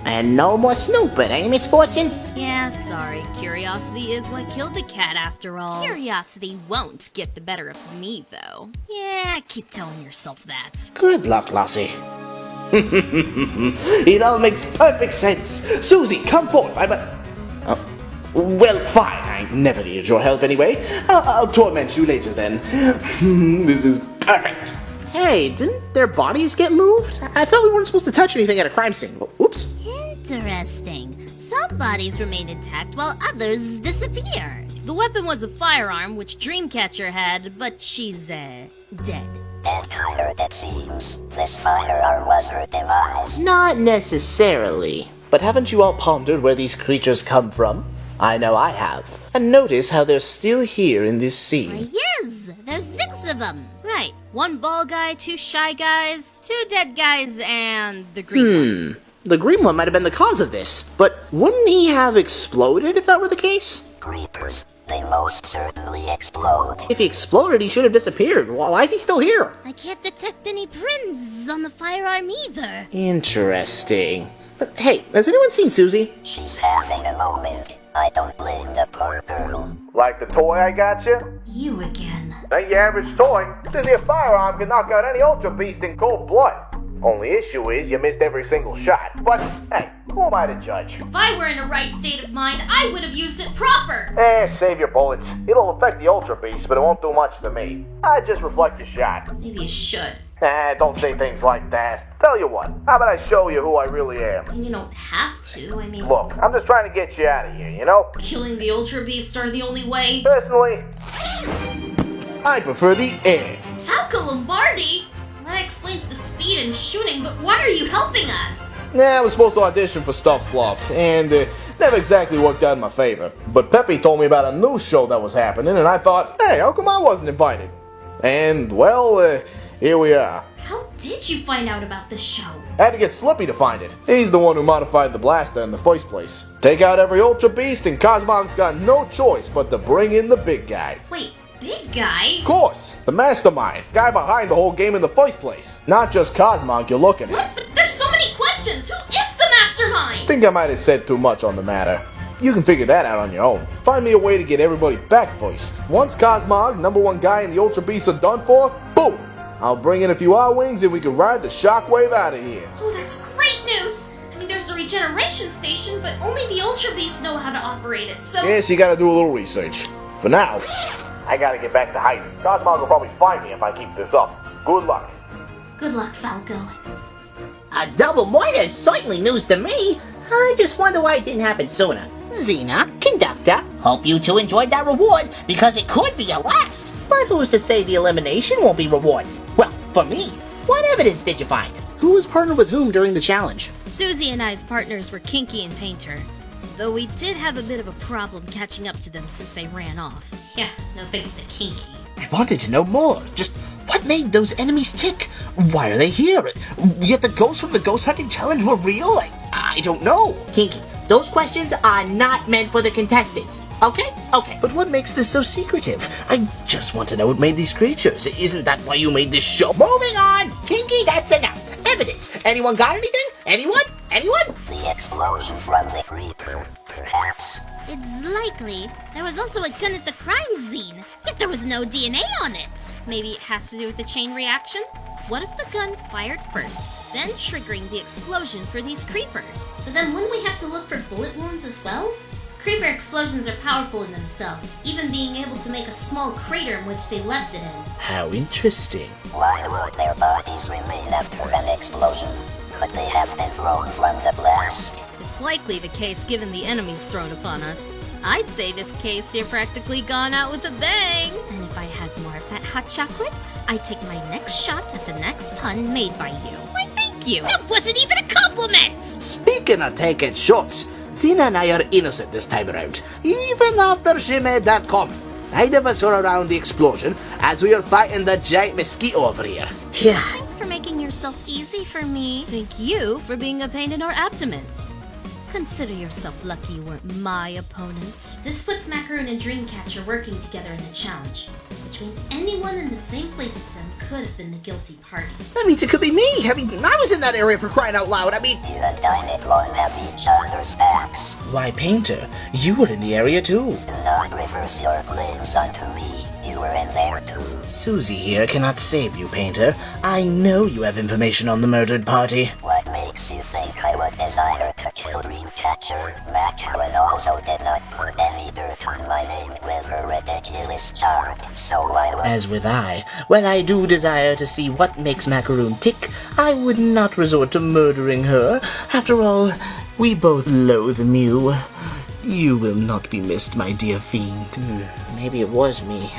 [SPEAKER 9] And no more snooping, eh, Miss Fortune?
[SPEAKER 12] Yeah, sorry. Curiosity is what killed the cat after all. Curiosity won't get the better of me, though. Yeah, keep telling yourself that.
[SPEAKER 9] Good luck, Lassie. It all makes perfect sense. Susie, come forth. Well, fine. I never needed your help anyway. I'll torment you later then. This is perfect. Hey, didn't their bodies get moved? I thought we weren't supposed to touch anything at a crime scene. Oops.
[SPEAKER 12] Interesting. Some bodies remain intact while others disappear. The weapon was a firearm which Dreamcatcher had, but she's, dead.
[SPEAKER 13] Dead tired, it seems. This firearm was her demise.
[SPEAKER 9] Not necessarily. But haven't you all pondered where these creatures come from? I know I have. And notice how they're still here in this scene.
[SPEAKER 12] Yes! There's 6 of them! Right. 1 bald guy, 2 shy guys, 2 dead guys, and the green one.
[SPEAKER 9] The green one might have been the cause of this, but wouldn't he have exploded if that were the case?
[SPEAKER 13] Creepers. They most certainly explode.
[SPEAKER 9] If he exploded, he should have disappeared. Why is he still here?
[SPEAKER 12] I can't detect any prints on the firearm either.
[SPEAKER 9] Interesting. But hey, has anyone seen Susie?
[SPEAKER 13] She's having a moment. I don't blame the poor girl.
[SPEAKER 14] Like the toy I got you?
[SPEAKER 12] You again.
[SPEAKER 14] Ain't your average toy. This here firearm can knock out any Ultra Beast in cold blood. Only issue is you missed every single shot. But, hey, who am I to judge?
[SPEAKER 12] If I were in a right state of mind, I would have used it proper.
[SPEAKER 14] Save your bullets. It'll affect the Ultra Beast, but it won't do much to me. I just reflect your shot.
[SPEAKER 12] Maybe you should.
[SPEAKER 14] Don't say things like that. Tell you what, how about I show you who I really am?
[SPEAKER 12] And you don't have to, I mean...
[SPEAKER 14] Look, I'm just trying to get you out of here, you know?
[SPEAKER 12] Killing the Ultra Beasts are the only way.
[SPEAKER 14] Personally, I prefer the air.
[SPEAKER 12] Falco Lombardi? That explains the speed and shooting, but why are you helping us?
[SPEAKER 14] Yeah, I was supposed to audition for Stuff Fluff, and never exactly worked out in my favor. But Peppy told me about a new show that was happening, and I thought, hey, how come I wasn't invited? And, well, here we are.
[SPEAKER 12] How did you find out about this show?
[SPEAKER 14] I had to get Slippy to find it. He's the one who modified the blaster in the first place. Take out every Ultra Beast, and Cosmog's got no choice but to bring in the big guy.
[SPEAKER 12] Wait, big guy?
[SPEAKER 14] Of course, the mastermind, guy behind the whole game in the first place. Not just Cosmog you're looking at.
[SPEAKER 12] What? But there's so many questions. Who is the mastermind?
[SPEAKER 14] Think I might have said too much on the matter. You can figure that out on your own. Find me a way to get everybody back first. Once Cosmog, #1 guy, and the Ultra Beasts are done for, boom! I'll bring in a few R-Wings and we can ride the shockwave out of here.
[SPEAKER 12] Oh, that's great news! I mean, there's a regeneration station, but only the Ultra Beasts know how to operate it, so...
[SPEAKER 14] Yes, you gotta do a little research. For now, I gotta get back to hiding. Cosmog will probably find me if I keep this up. Good luck.
[SPEAKER 12] Good luck, Falco.
[SPEAKER 9] A double moiter is certainly news to me. I just wonder why it didn't happen sooner. Xena, Conductor, hope you two enjoyed that reward, because it could be a last. But who's to say the elimination won't be rewarded? Well, for me, what evidence did you find? Who was partnered with whom during the challenge?
[SPEAKER 12] Susie and I's partners were Kinky and Painter. Though we did have a bit of a problem catching up to them since they ran off.
[SPEAKER 11] Yeah, no thanks to Kinky.
[SPEAKER 10] I wanted to know more. Just what made those enemies tick? Why are they here? Yet the ghosts from the ghost hunting challenge were real? I don't know. Kinky, those questions are not meant for the contestants. Okay? Okay. But what makes this so secretive? I just want to know what made these creatures. Isn't that why you made this show? Moving on! Kinky, that's enough. Evidence. Anyone got anything? Anyone? Anyone?
[SPEAKER 13] The explosion from the creeper, perhaps.
[SPEAKER 12] It's likely. There was also a gun at the crime scene, yet there was no DNA on it. Maybe it has to do with the chain reaction? What if the gun fired first, then triggering the explosion for these creepers?
[SPEAKER 11] But then wouldn't we have to look for bullet wounds as well? Creeper explosions are powerful in themselves, even being able to make a small crater in which they left it in.
[SPEAKER 10] How interesting.
[SPEAKER 13] Why would their bodies remain after an explosion? Could they have been thrown from the blast?
[SPEAKER 12] It's likely the case given the enemies thrown upon us. I'd say this case you're practically gone out with a bang. And if I had more of that hot chocolate, I'd take my next shot at the next pun made by you. Why, thank you. That wasn't even a compliment!
[SPEAKER 10] Speaking of taking shots, Zena and I are innocent this time around. Even after she made that comment. Neither of us were around the explosion as we were fighting the giant mosquito over here.
[SPEAKER 12] Yeah. Thanks for making yourself easy for me. Thank you for being a pain in our abdomens. Consider yourself lucky you weren't my opponent.
[SPEAKER 11] This puts Macaroon and Dreamcatcher working together in the challenge, which means anyone in the same place as them could have been the guilty party.
[SPEAKER 10] That means it could be me. I was in that area for crying out loud.
[SPEAKER 13] You and Dynaclone have each other's backs.
[SPEAKER 10] Why, Painter, you were in the area too.
[SPEAKER 13] Do not reverse your claims unto me. You were in there too.
[SPEAKER 10] Susie here cannot save you, Painter. I know you have information on the murdered party.
[SPEAKER 13] What makes you think I would desire to kill Dreamcatcher? Macaron also did not put any dirt on my name with her ridiculous chart, so I will...
[SPEAKER 10] As with I, when I do desire to see what makes Macaroon tick, I would not resort to murdering her. After all, we both loathe Mew. You will not be missed, my dear fiend. Maybe it was me.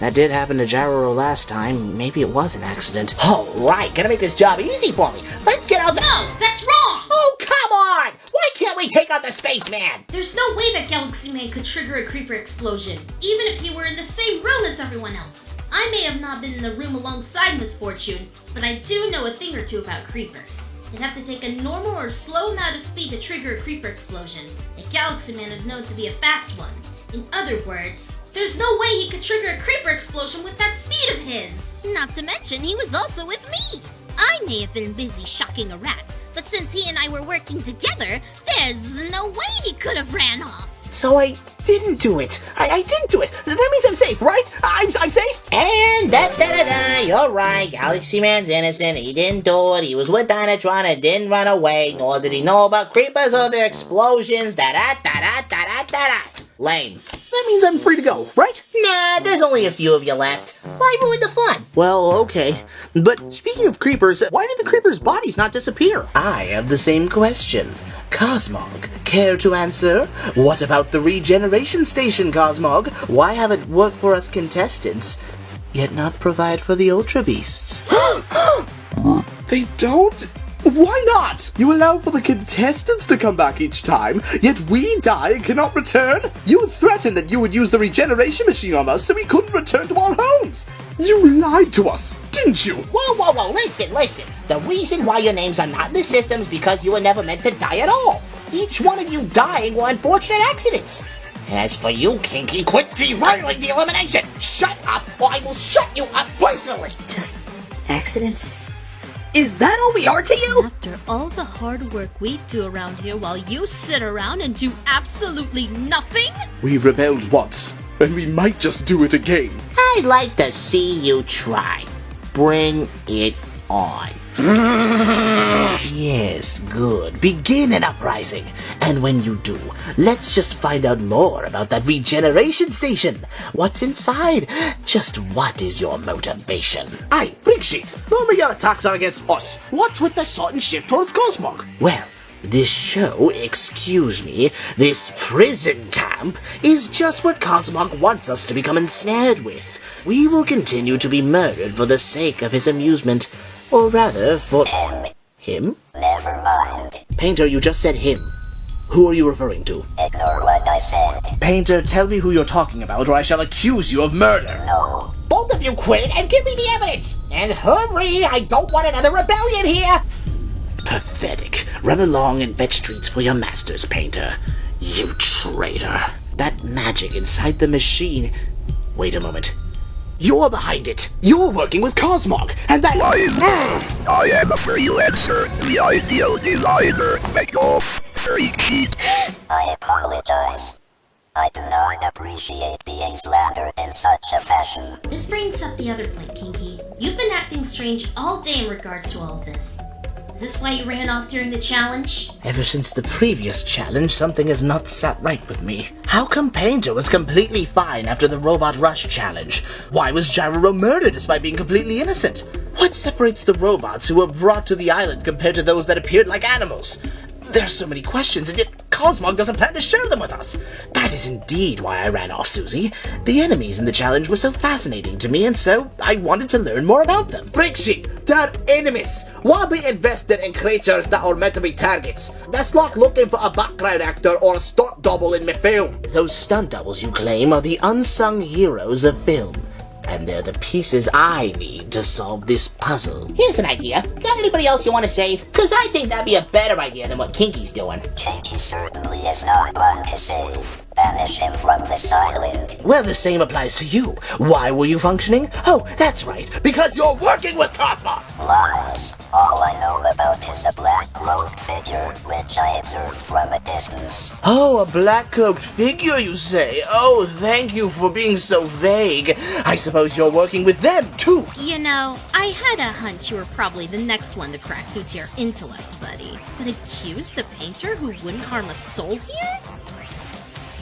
[SPEAKER 10] That did happen to Jarro last time. Maybe it was an accident. Alright, gonna make this job easy for me. Let's get out the...
[SPEAKER 11] No, that's wrong!
[SPEAKER 9] Oh, come on! Why can't we take out the spaceman?
[SPEAKER 11] There's no way that Galaxy Man could trigger a creeper explosion, even if he were in the same room as everyone else. I may have not been in the room alongside Miss Fortune, but I do know a thing or two about creepers. They'd have to take a normal or slow amount of speed to trigger a creeper explosion, and Galaxy Man is known to be a fast one. In other words, there's no way he could trigger a creeper explosion with that speed of his!
[SPEAKER 12] Not to mention, he was also with me! I may have been busy shocking a rat, but since he and I were working together, there's no way he could have ran off!
[SPEAKER 10] So I didn't do it. I didn't do it. That means I'm safe, right? I'm safe?
[SPEAKER 9] And da-da-da-da, you're right. Galaxy Man's innocent. He didn't do it. He was with Dynatron and didn't run away. Nor did he know about creepers or their explosions. Da-da-da-da-da-da-da-da. Lame.
[SPEAKER 10] That means I'm free to go, right?
[SPEAKER 9] Nah, there's only a few of you left. Why ruin the fun?
[SPEAKER 10] Well, okay. But speaking of creepers, why did the creepers' bodies not disappear? I have the same question. Cosmog, care to answer? What about the regeneration station, Cosmog? Why have it work for us contestants, yet not provide for the Ultra Beasts? They don't? Why not? You allow for the contestants to come back each time, yet we die and cannot return? You threatened that you would use the regeneration machine on us so we couldn't return to our homes. You lied to us, didn't you?
[SPEAKER 9] Whoa, listen. The reason why your names are not in the system is because you were never meant to die at all. Each one of you dying were unfortunate accidents. And as for you, Kinky, quit derailing the elimination. Shut up, or I will shut you up personally.
[SPEAKER 10] Just accidents? Is that all we are to you?
[SPEAKER 12] After all the hard work we do around here while you sit around and do absolutely nothing?
[SPEAKER 14] We rebelled once, and we might just do it again.
[SPEAKER 9] I'd like to see you try. Bring it on.
[SPEAKER 10] Yes, good. Begin an uprising. And when you do, let's just find out more about that regeneration station. What's inside? Just what is your motivation?
[SPEAKER 14] Aye, Big Sheet. Normally your attacks are against us. What's with the sudden shift towards Cosmog?
[SPEAKER 10] Well, this show, excuse me, this prison camp, is just what Cosmog wants us to become ensnared with. We will continue to be murdered for the sake of his amusement. Or rather, for... Him?
[SPEAKER 13] Never mind.
[SPEAKER 10] Painter, you just said him. Who are you referring to?
[SPEAKER 13] Ignore what I said.
[SPEAKER 10] Painter, tell me who you're talking about, or I shall accuse you of murder.
[SPEAKER 13] No.
[SPEAKER 9] Both of you quit it and give me the evidence! And hurry! I don't want another rebellion here!
[SPEAKER 10] Pathetic. Run along and fetch treats for your masters, Painter. You traitor. That magic inside the machine... Wait a moment. You're behind it. You're working with Cosmog, and that...
[SPEAKER 15] I am a freelancer, the ideal designer. Make off, freak sheet.
[SPEAKER 13] I apologize. I do not appreciate being slandered in such a fashion.
[SPEAKER 11] This brings up the other point, Kinky. You've been acting strange all day in regards to all of this. Is this why you ran off during the challenge?
[SPEAKER 10] Ever since the previous challenge, something has not sat right with me. How come Painter was completely fine after the Robot Rush challenge? Why was Gyroro murdered despite being completely innocent? What separates the robots who were brought to the island compared to those that appeared like animals? There's so many questions, and yet Cosmog doesn't plan to share them with us. That is indeed why I ran off, Susie. The enemies in the challenge were so fascinating to me, and so I wanted to learn more about them.
[SPEAKER 14] Friction, they're enemies. Why be invested in creatures that are meant to be targets? That's like looking for a background actor or a stunt double in my film.
[SPEAKER 10] Those stunt doubles you claim are the unsung heroes of film. And they're the pieces I need to solve this puzzle.
[SPEAKER 9] Here's an idea. Got anybody else you want to save? Because I think that'd be a better idea than what Kinky's doing.
[SPEAKER 13] Kinky certainly is not one to save. Banish him from this island.
[SPEAKER 10] Well, the same applies to you. Why were you functioning? Oh, that's right.
[SPEAKER 14] Because you're working with Cosmog!
[SPEAKER 13] Lies. All I know about is a black-cloaked figure, which I observed from a distance.
[SPEAKER 10] Oh, a black-cloaked figure, you say? Oh, thank you for being so vague. I suppose you're working with them, too.
[SPEAKER 12] You know, I had a hunch you were probably the next one to crack due to your intellect, buddy. But accuse the painter who wouldn't harm a soul here?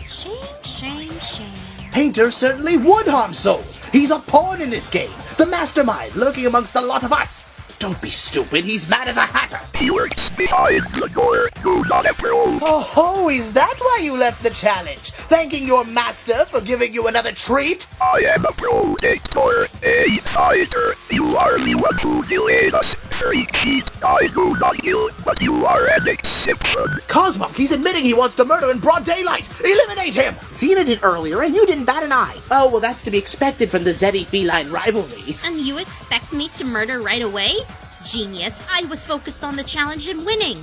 [SPEAKER 12] Shame, shame, shame.
[SPEAKER 14] Painter certainly would harm souls. He's a pawn in this game. The mastermind lurking amongst a lot of us. Don't be stupid, he's mad as a hatter.
[SPEAKER 15] He works behind the door. Do not approach.
[SPEAKER 14] Oh, is that why you left the challenge? Thanking your master for giving you another treat?
[SPEAKER 15] I am a protector, a fighter. You are the one who delayed us. Freak sheet. I do not kill, but you are an exception.
[SPEAKER 14] Cosmog, he's admitting he wants to murder in broad daylight. Eliminate him!
[SPEAKER 9] Xena did earlier, and you didn't bat an eye. Oh, well, that's to be expected from the Zeddy feline rivalry.
[SPEAKER 12] And you expect me to murder right away? Genius, I was focused on the challenge and winning.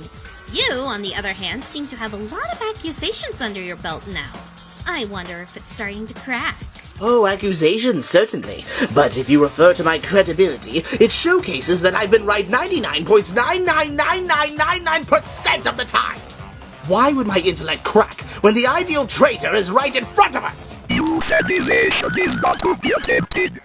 [SPEAKER 12] You, on the other hand, seem to have a lot of accusations under your belt now. I wonder if it's starting to crack.
[SPEAKER 10] Oh, accusations, certainly. But if you refer to my credibility, it showcases that I've been right 99.999999% of the time. Why would my intellect crack when the ideal traitor is right in front of us?
[SPEAKER 15] Your accusation is not to be attempted.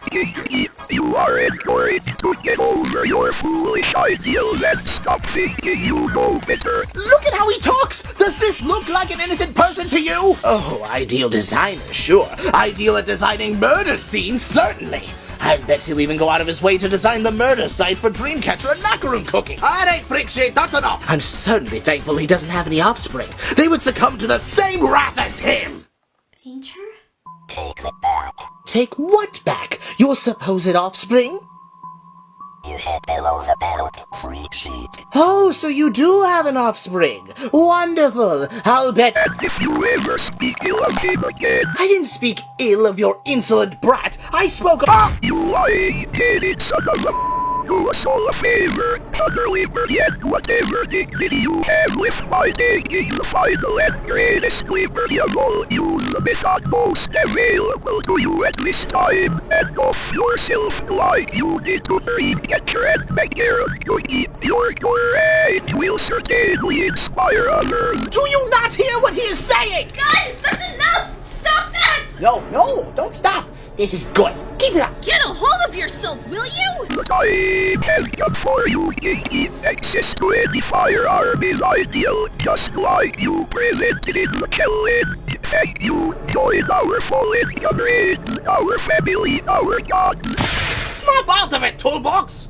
[SPEAKER 15] You are encouraged to get over your foolish ideals and stop thinking you know better.
[SPEAKER 14] Look at how he talks! Does this look like an innocent person to you?
[SPEAKER 10] Oh, ideal designer, sure.
[SPEAKER 14] Ideal at designing murder scenes, certainly. I bet he'll even go out of his way to design the murder site for Dreamcatcher and macaroon cooking. Alright, freak shit, that's enough.
[SPEAKER 10] I'm certainly thankful he doesn't have any offspring.
[SPEAKER 14] They would succumb to the same wrath as him.
[SPEAKER 11] Painter?
[SPEAKER 13] Take it back.
[SPEAKER 10] Take what back? Your supposed offspring?
[SPEAKER 13] You hit below the belt, freak sheet.
[SPEAKER 10] Oh, so you do have an offspring. Wonderful. I'll bet...
[SPEAKER 15] And if you ever speak ill of him again...
[SPEAKER 14] I didn't speak ill of your insolent brat. I spoke of...
[SPEAKER 15] You lying, hated son of a... Do us all a favor, utterly forget whatever dignity you have with by taking the final and greatest liberty of all. Use the method most available to you at this time, and off yourself like you did to Dreamcatcher and Macaron Cookie. Your courage will certainly inspire others.
[SPEAKER 14] Do you not hear what he is saying?
[SPEAKER 11] Guys, that's enough! Stop that!
[SPEAKER 9] No, don't stop. This is good. Keep it up.
[SPEAKER 12] Get a hold of yourself, will you?
[SPEAKER 15] The time has come for you, Kinky. Access to any firearm is ideal, just like you presented in the challenge. Thank you. Join our fallen comrades, our family, our gods.
[SPEAKER 14] Snap out of it, toolbox!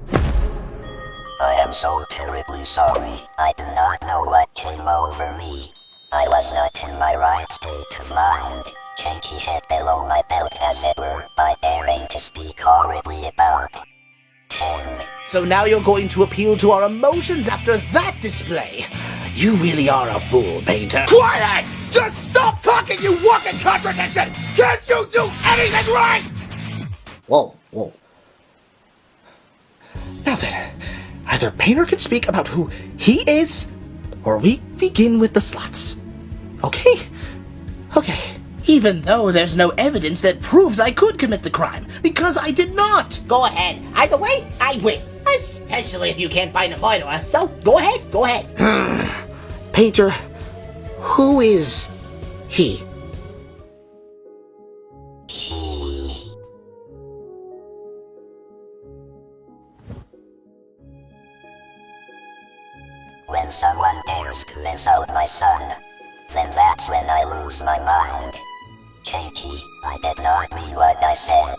[SPEAKER 13] I am so terribly sorry. I do not know what came over me. I was not in my right state of mind. Kinky hit below my belt, as it were, by daring to speak horribly about him.
[SPEAKER 14] So now you're going to appeal to our emotions after that display?
[SPEAKER 9] You really are a fool, Painter.
[SPEAKER 15] Quiet! Just stop talking, you walking contradiction! Can't you do anything right?
[SPEAKER 9] Whoa. Now then, either Painter can speak about who he is, or we begin with the slots. Okay. Even though there's no evidence that proves I could commit the crime, because I did not.
[SPEAKER 4] Go ahead. Either way, I win. Especially if you can't find a murderer. So, go ahead.
[SPEAKER 9] Painter, who is he?
[SPEAKER 13] When someone dares to insult my son, then that's when I lose my mind. Katie, I did not mean what I said.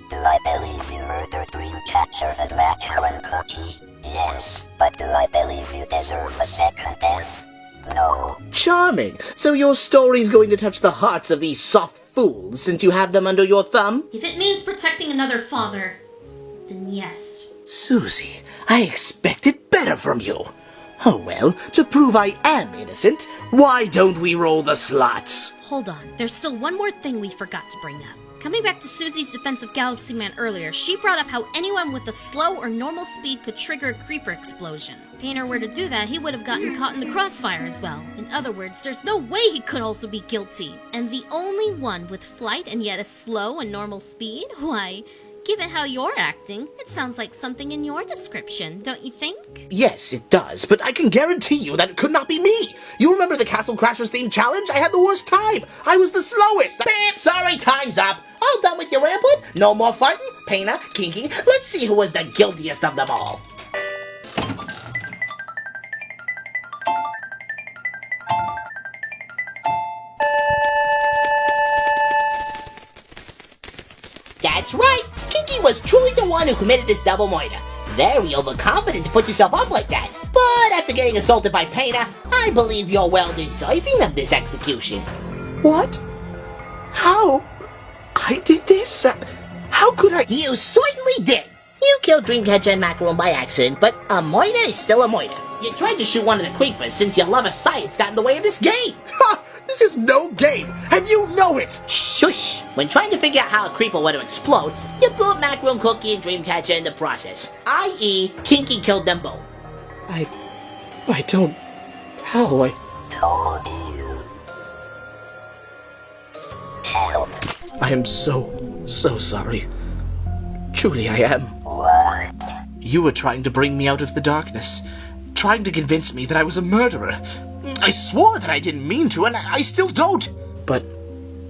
[SPEAKER 13] Do I believe you murdered Dreamcatcher and Macaron Cookie? Yes, but do I believe you deserve a second death? No.
[SPEAKER 9] Charming. So your story's going to touch the hearts of these soft fools since you have them under your thumb?
[SPEAKER 11] If it means protecting another father, then yes.
[SPEAKER 9] Susie, I expected better from you. Oh well, to prove I am innocent, why don't we roll the slots?
[SPEAKER 12] Hold on, there's still one more thing we forgot to bring up. Coming back to Susie's defense of Galaxy Man earlier, she brought up how anyone with a slow or normal speed could trigger a creeper explosion. If Painter were to do that, he would have gotten caught in the crossfire as well. In other words, there's no way he could also be guilty. And the only one with flight and yet a slow and normal speed? Why, given how you're acting, it sounds like something in your description, don't you think?
[SPEAKER 9] Yes, it does, but I can guarantee you that it could not be me. You remember the Castle Crashers themed challenge? I had the worst time. I was the slowest.
[SPEAKER 4] Beep, sorry, time's up. All done with your rambling? No more fighting? Painter, Kinky, let's see who was the guiltiest of them all. That's right! Kinky was truly the one who committed this double murder. Very overconfident to put yourself up like that. But after getting assaulted by Painter, I believe you're well deserving of this execution.
[SPEAKER 9] What? How? I did this? How could I?
[SPEAKER 4] You certainly did! You killed Dreamcatcher and Macaron by accident, but a murder is still a murder. You tried to shoot one of the creepers since your love of science got in the way of this game.
[SPEAKER 9] Ha! This is no game, and you know it!
[SPEAKER 4] Shush! When trying to figure out how a creeper were to explode, you blew up Macaron Cookie and Dreamcatcher in the process. I.e., Kinky killed them both.
[SPEAKER 9] I don't... How?
[SPEAKER 13] Told you. Help.
[SPEAKER 9] I am so sorry. Truly I am.
[SPEAKER 13] What?
[SPEAKER 9] You were trying to bring me out of the darkness. Trying to convince me that I was a murderer. I swore that I didn't mean to, and I still don't. But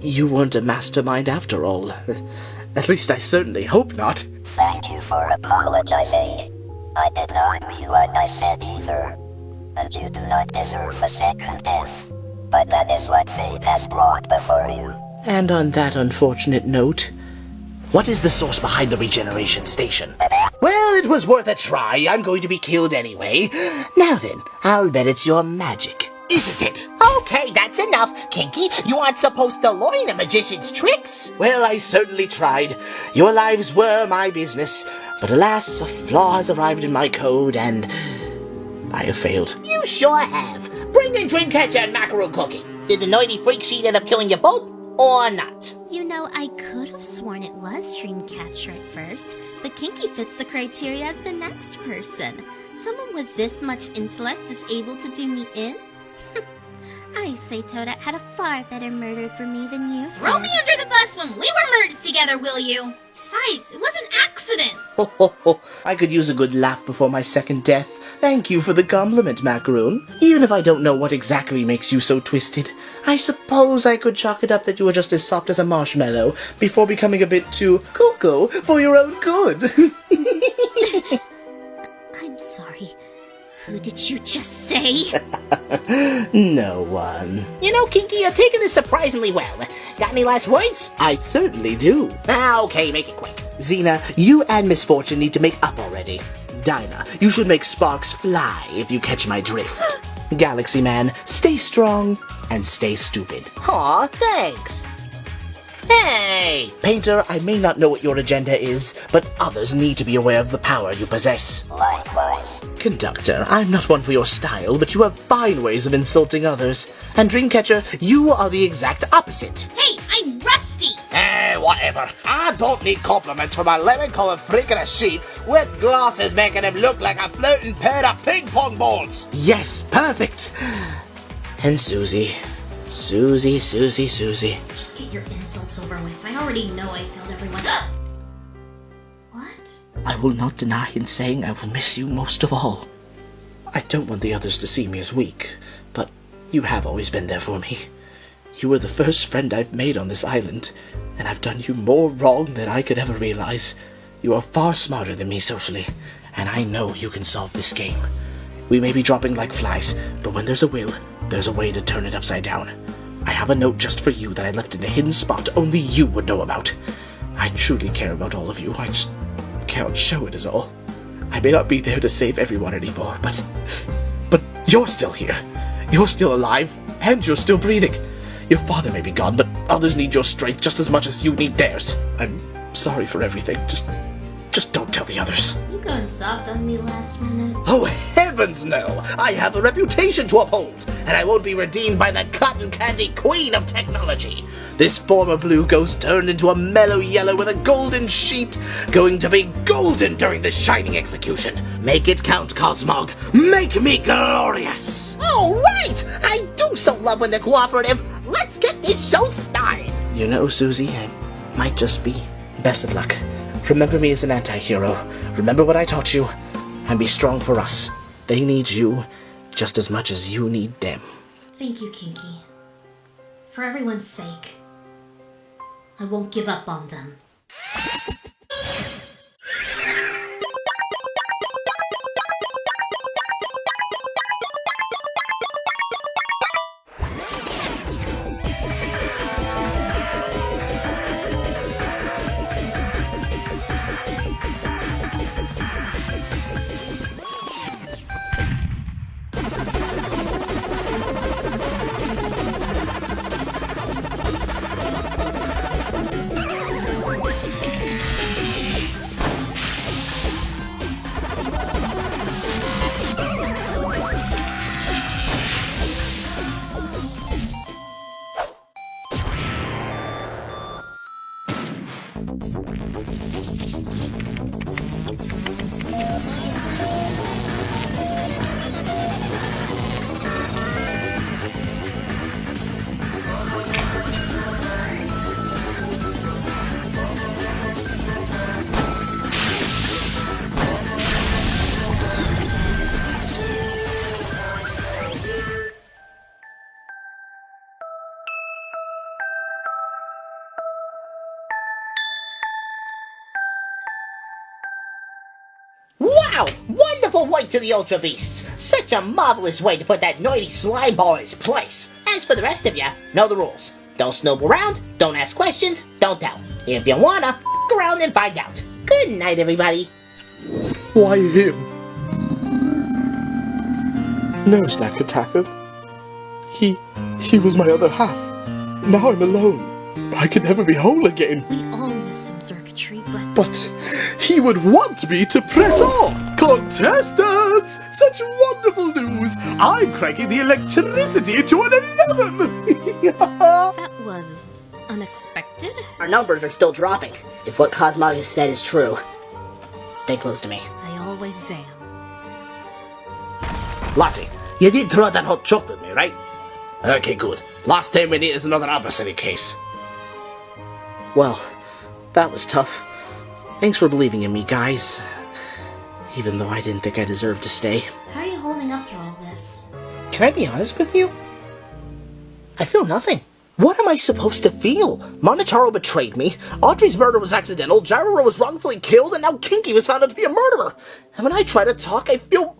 [SPEAKER 9] you weren't a mastermind after all. At least I certainly hope not.
[SPEAKER 13] Thank you for apologizing. I did not mean what I said either. And you do not deserve a second death. But that is what fate has brought before you.
[SPEAKER 9] And on that unfortunate note, what is the source behind the regeneration station? Well, it was worth a try. I'm going to be killed anyway. Now then, I'll bet it's your magic, isn't it?
[SPEAKER 4] Okay, that's enough. Kinky, you aren't supposed to learn a magician's tricks.
[SPEAKER 9] Well, I certainly tried. Your lives were my business. But alas, a flaw has arrived in my code, and I have failed.
[SPEAKER 4] You sure have. Bring in Dreamcatcher and Macaron Cookie. Did the naughty freak sheet end up killing you both, or not?
[SPEAKER 12] You know, I could have sworn it was Dreamcatcher at first, but Kinky fits the criteria as the next person. Someone with this much intellect is able to do me in? I say Toadette had a far better murder for me than you.
[SPEAKER 11] Throw me under the bus when we were murdered together, will you? Besides, it was an accident.
[SPEAKER 9] Ho ho ho, I could use a good laugh before my second death. Thank you for the compliment, Macaroon. Even if I don't know what exactly makes you so twisted, I suppose I could chalk it up that you were just as soft as a marshmallow before becoming a bit too cuckoo for your own good.
[SPEAKER 12] I'm sorry. Who did you just say?
[SPEAKER 9] No one.
[SPEAKER 4] You know, Kinky, you're taking this surprisingly well. Got any last words?
[SPEAKER 9] I certainly do.
[SPEAKER 4] Okay, make it quick.
[SPEAKER 9] Xena, you and Misfortune need to make up already. Dinah, you should make sparks fly if you catch my drift. Galaxy Man, stay strong and stay stupid.
[SPEAKER 4] Aw, thanks.
[SPEAKER 9] Hey! Painter, I may not know what your agenda is, but others need to be aware of the power you possess.
[SPEAKER 13] Likewise.
[SPEAKER 9] Conductor, I'm not one for your style, but you have fine ways of insulting others. And Dreamcatcher, you are the exact opposite.
[SPEAKER 11] Hey, I'm rusty!
[SPEAKER 9] Whatever. I don't need compliments from a lemon-colored freak in a sheet with glasses making him look like a floating pair of ping-pong balls. Yes, perfect. And Susie. Susie.
[SPEAKER 11] Just get your insults over with. I already know I failed everyone. What?
[SPEAKER 9] I will not deny in saying I will miss you most of all. I don't want the others to see me as weak, but you have always been there for me. You were the first friend I've made on this island, and I've done you more wrong than I could ever realize. You are far smarter than me socially, and I know you can solve this game. We may be dropping like flies, but when there's a will, there's a way to turn it upside down. I have a note just for you that I left in a hidden spot only you would know about. I truly care about all of you, I just can't show it is all. I may not be there to save everyone anymore, but you're still here. You're still alive, and you're still breathing. Your father may be gone, but others need your strength just as much as you need theirs. I'm sorry for everything. Just don't tell the others.
[SPEAKER 11] You going soft on me last minute?
[SPEAKER 9] Oh, heavens no! I have a reputation to uphold, and I won't be redeemed by the cotton candy queen of technology. This former blue ghost turned into a mellow yellow with a golden sheet, going to be golden during the shining execution. Make it count, Cosmog. Make me glorious!
[SPEAKER 16] All right! I do so love when they're cooperative. Let's get this show started.
[SPEAKER 9] You know, Susie, I might just be. Best of luck. Remember me as an anti-hero. Remember what I taught you. And be strong for us. They need you just as much as you need them.
[SPEAKER 11] Thank you, Kinky. For everyone's sake, I won't give up on them.
[SPEAKER 16] Wow! Wonderful work to the Ultra Beasts! Such a marvelous way to put that naughty slime ball in its place! As for the rest of you, know the rules. Don't snoop around, don't ask questions, don't tell. If you wanna, f*** around and find out. Good night, everybody.
[SPEAKER 14] Why him? No, Snack Attacker. He was my other half. Now I'm alone. I can never be whole again.
[SPEAKER 12] We all miss some circuitry,
[SPEAKER 14] But he would want me to press on! Contestants! Such wonderful news! I'm cranking the electricity to an 11!
[SPEAKER 12] That was unexpected.
[SPEAKER 16] Our numbers are still dropping. If what Cosmog has said is true, stay close to me.
[SPEAKER 12] I always am.
[SPEAKER 9] Lassie, you did throw that hot chocolate at me, right? Okay, good. Last thing we need is another adversary case. Well, that was tough. Thanks for believing in me, guys. Even though I didn't think I deserved to stay.
[SPEAKER 11] How are you holding up through all this?
[SPEAKER 9] Can I be honest with you? I feel nothing. What am I supposed to feel? Monotaro betrayed me, Audrey's murder was accidental, Gyroro was wrongfully killed, and now Kinky was found out to be a murderer. And when I try to talk, I feel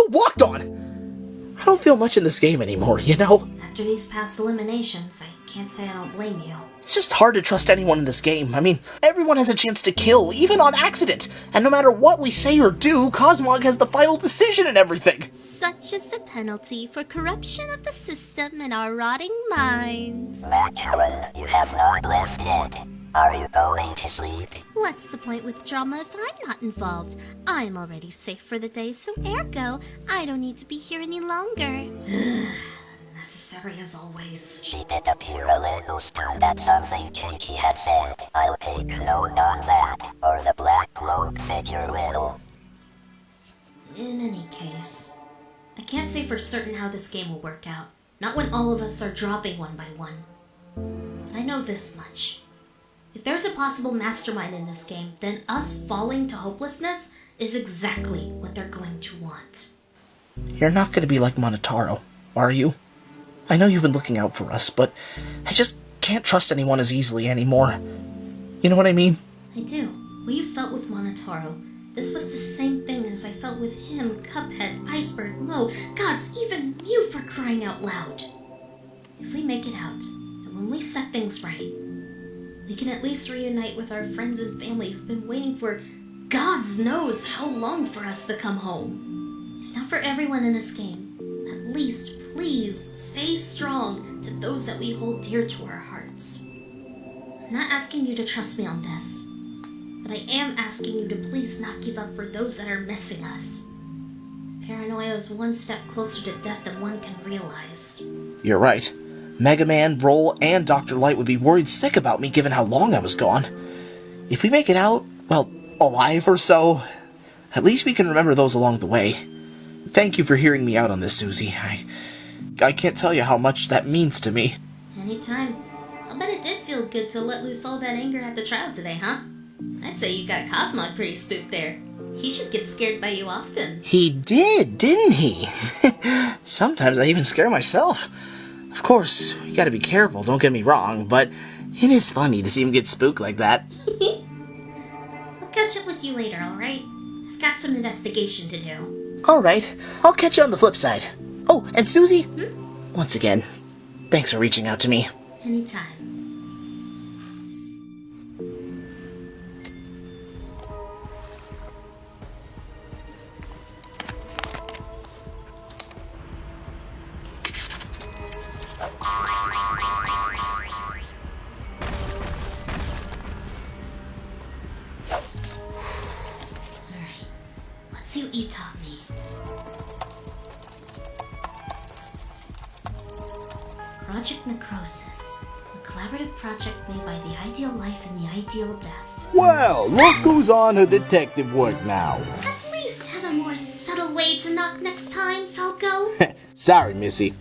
[SPEAKER 9] walked on. I don't feel much in this game anymore, you know?
[SPEAKER 11] After these past eliminations, I can't say I don't blame you.
[SPEAKER 9] It's just hard to trust anyone in this game. I mean, everyone has a chance to kill, even on accident. And no matter what we say or do, Cosmog has the final decision in everything.
[SPEAKER 12] Such is the penalty for corruption of the system in our rotting minds.
[SPEAKER 13] Macaron, you have not left yet. Are you going to sleep?
[SPEAKER 12] What's the point with drama if I'm not involved? I'm already safe for the day, so ergo, I don't need to be here any longer.
[SPEAKER 11] Necessary as always.
[SPEAKER 13] She did appear a little stunned at something Jakey had said. I'll take note on that, or the black cloak figure will.
[SPEAKER 11] In any case, I can't say for certain how this game will work out. Not when all of us are dropping one by one. But I know this much. If there's a possible mastermind in this game, then us falling to hopelessness is exactly what they're going to want.
[SPEAKER 9] You're not going to be like Monotaro, are you? I know you've been looking out for us, but I just can't trust anyone as easily anymore. You know what I mean?
[SPEAKER 11] I do. What you felt with Monotaro, this was the same thing as I felt with him, Cuphead, Iceberg, Mo, gods, even you, for crying out loud. If we make it out, and when we set things right, we can at least reunite with our friends and family who've been waiting for gods knows how long for us to come home. If not for everyone in this game, at least please stay strong to those that we hold dear to our hearts. I'm not asking you to trust me on this, but I am asking you to please not give up for those that are missing us. Paranoia is one step closer to death than one can realize.
[SPEAKER 9] You're right. Mega Man, Roll, and Dr. Light would be worried sick about me given how long I was gone. If we make it out, well, alive or so, at least we can remember those along the way. Thank you for hearing me out on this, Susie. I can't tell you how much that means to me.
[SPEAKER 11] Anytime. I'll bet it did feel good to let loose all that anger at the trial today, huh? I'd say you got Cosmog pretty spooked there. He should get scared by you often.
[SPEAKER 9] He did, didn't he? Sometimes I even scare myself. Of course, you gotta be careful, don't get me wrong, but it is funny to see him get spooked like that.
[SPEAKER 11] I'll catch up with you later, alright? I've got some investigation to do.
[SPEAKER 9] Alright, I'll catch you on the flip side. Oh, and Susie, once again, thanks for reaching out to me.
[SPEAKER 11] Anytime. See what you taught me. Project Necrosis, a collaborative project made by the Ideal Life and the Ideal Death.
[SPEAKER 14] Well, look who's on her detective work now.
[SPEAKER 11] At least have a more subtle way to knock next time, Falco.
[SPEAKER 14] Sorry, Missy.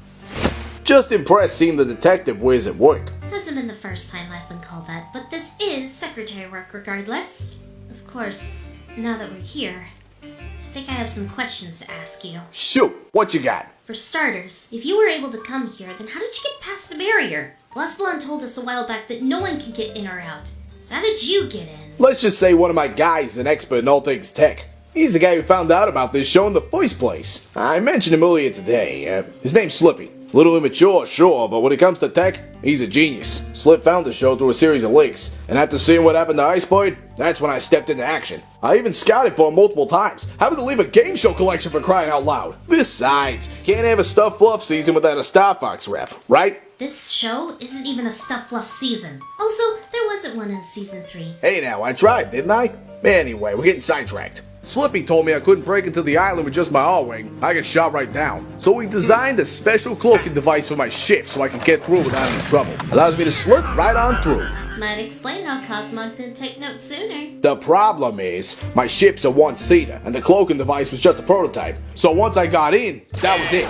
[SPEAKER 14] Just impressed seeing the detective whiz at work.
[SPEAKER 11] Hasn't been the first time I've been called that, but this is secretary work regardless. Of course, now that we're here, I think I have some questions to ask you.
[SPEAKER 14] Shoot, what you got?
[SPEAKER 11] For starters, if you were able to come here, then how did you get past the barrier? Blessblon told us a while back that no one can get in or out. So how did you get in?
[SPEAKER 14] Let's just say one of my guys is an expert in all things tech. He's the guy who found out about this show in the first place. I mentioned him earlier today. His name's Slippy. A little immature, sure, but when it comes to tech, he's a genius. Slip found the show through a series of leaks, and after seeing what happened to Iceberg, that's when I stepped into action. I even scouted for him multiple times, having to leave a game show collection for crying out loud. Besides, can't have a Stuff Fluff season without a Star Fox rep, right?
[SPEAKER 11] This show isn't even a Stuff Fluff season. Also, there wasn't one in Season 3.
[SPEAKER 14] Hey now, I tried, didn't I? Anyway, we're getting sidetracked. Slippy told me I couldn't break into the island with just my R-Wing. I get shot right down. So he designed a special cloaking device for my ship so I can get through without any trouble. Allows me to slip right on through.
[SPEAKER 11] Might explain how Cosmog didn't take notes sooner.
[SPEAKER 14] The problem is, my ship's a one-seater, and the cloaking device was just a prototype. So once I got in, that was it.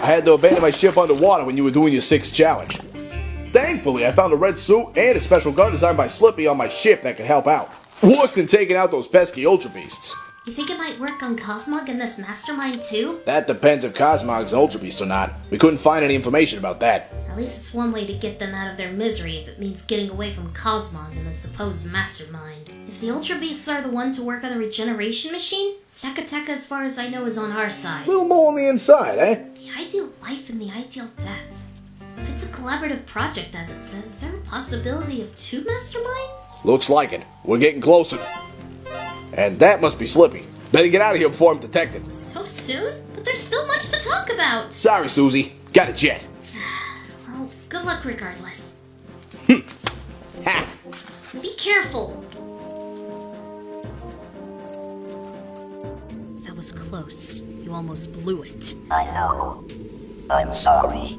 [SPEAKER 14] I had to abandon my ship underwater when you were doing your 6th challenge. Thankfully, I found a red suit and a special gun designed by Slippy on my ship that could help out. Works in taking out those pesky Ultra Beasts.
[SPEAKER 11] You think it might work on Cosmog and this mastermind too?
[SPEAKER 14] That depends if Cosmog's an Ultra Beast or not. We couldn't find any information about that.
[SPEAKER 11] At least it's one way to get them out of their misery if it means getting away from Cosmog and the supposed mastermind. If the Ultra Beasts are the one to work on the regeneration machine, Stakateka, as far as I know, is on our side.
[SPEAKER 14] A little more on the inside, eh?
[SPEAKER 11] The Ideal Life and the Ideal Death. If it's a collaborative project, as it says, is there a possibility of 2 masterminds?
[SPEAKER 14] Looks like it. We're getting closer. And that must be Slippy. Better get out of here before I'm detected.
[SPEAKER 11] So soon? But there's still much to talk about.
[SPEAKER 14] Sorry, Susie. Got a jet.
[SPEAKER 11] Well, good luck regardless.
[SPEAKER 14] Ha!
[SPEAKER 11] Be careful.
[SPEAKER 12] That was close. You almost blew it.
[SPEAKER 13] I know. I'm sorry.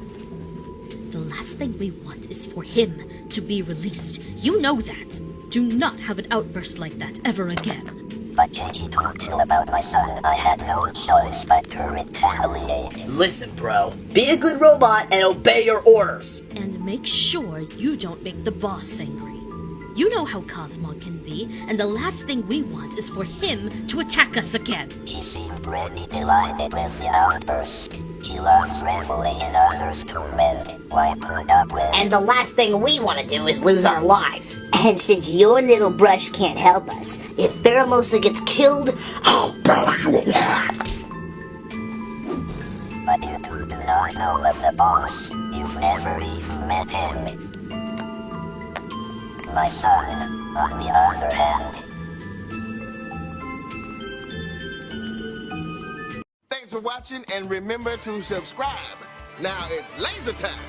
[SPEAKER 12] The last thing we want is for him to be released. You know that. Do not have an outburst like that ever again.
[SPEAKER 13] But Katie talked ill about my son. I had no choice but to retaliate.
[SPEAKER 16] Listen, bro. Be a good robot and obey your orders.
[SPEAKER 12] And make sure you don't make the boss angry. You know how Cosmog can be, and the last thing we want is for him to attack us again.
[SPEAKER 13] He seemed really delighted with the outburst. He loves reveling in others' torment. Why put up with?
[SPEAKER 16] And the last thing we want to do is lose our lives. And since your little brush can't help us, if Pheromosa gets killed, I'll bury you alive.
[SPEAKER 13] But you two do not know of the boss. You've never even met him. My son, on the other hand.
[SPEAKER 17] Thanks for watching and remember to subscribe. Now it's laser time.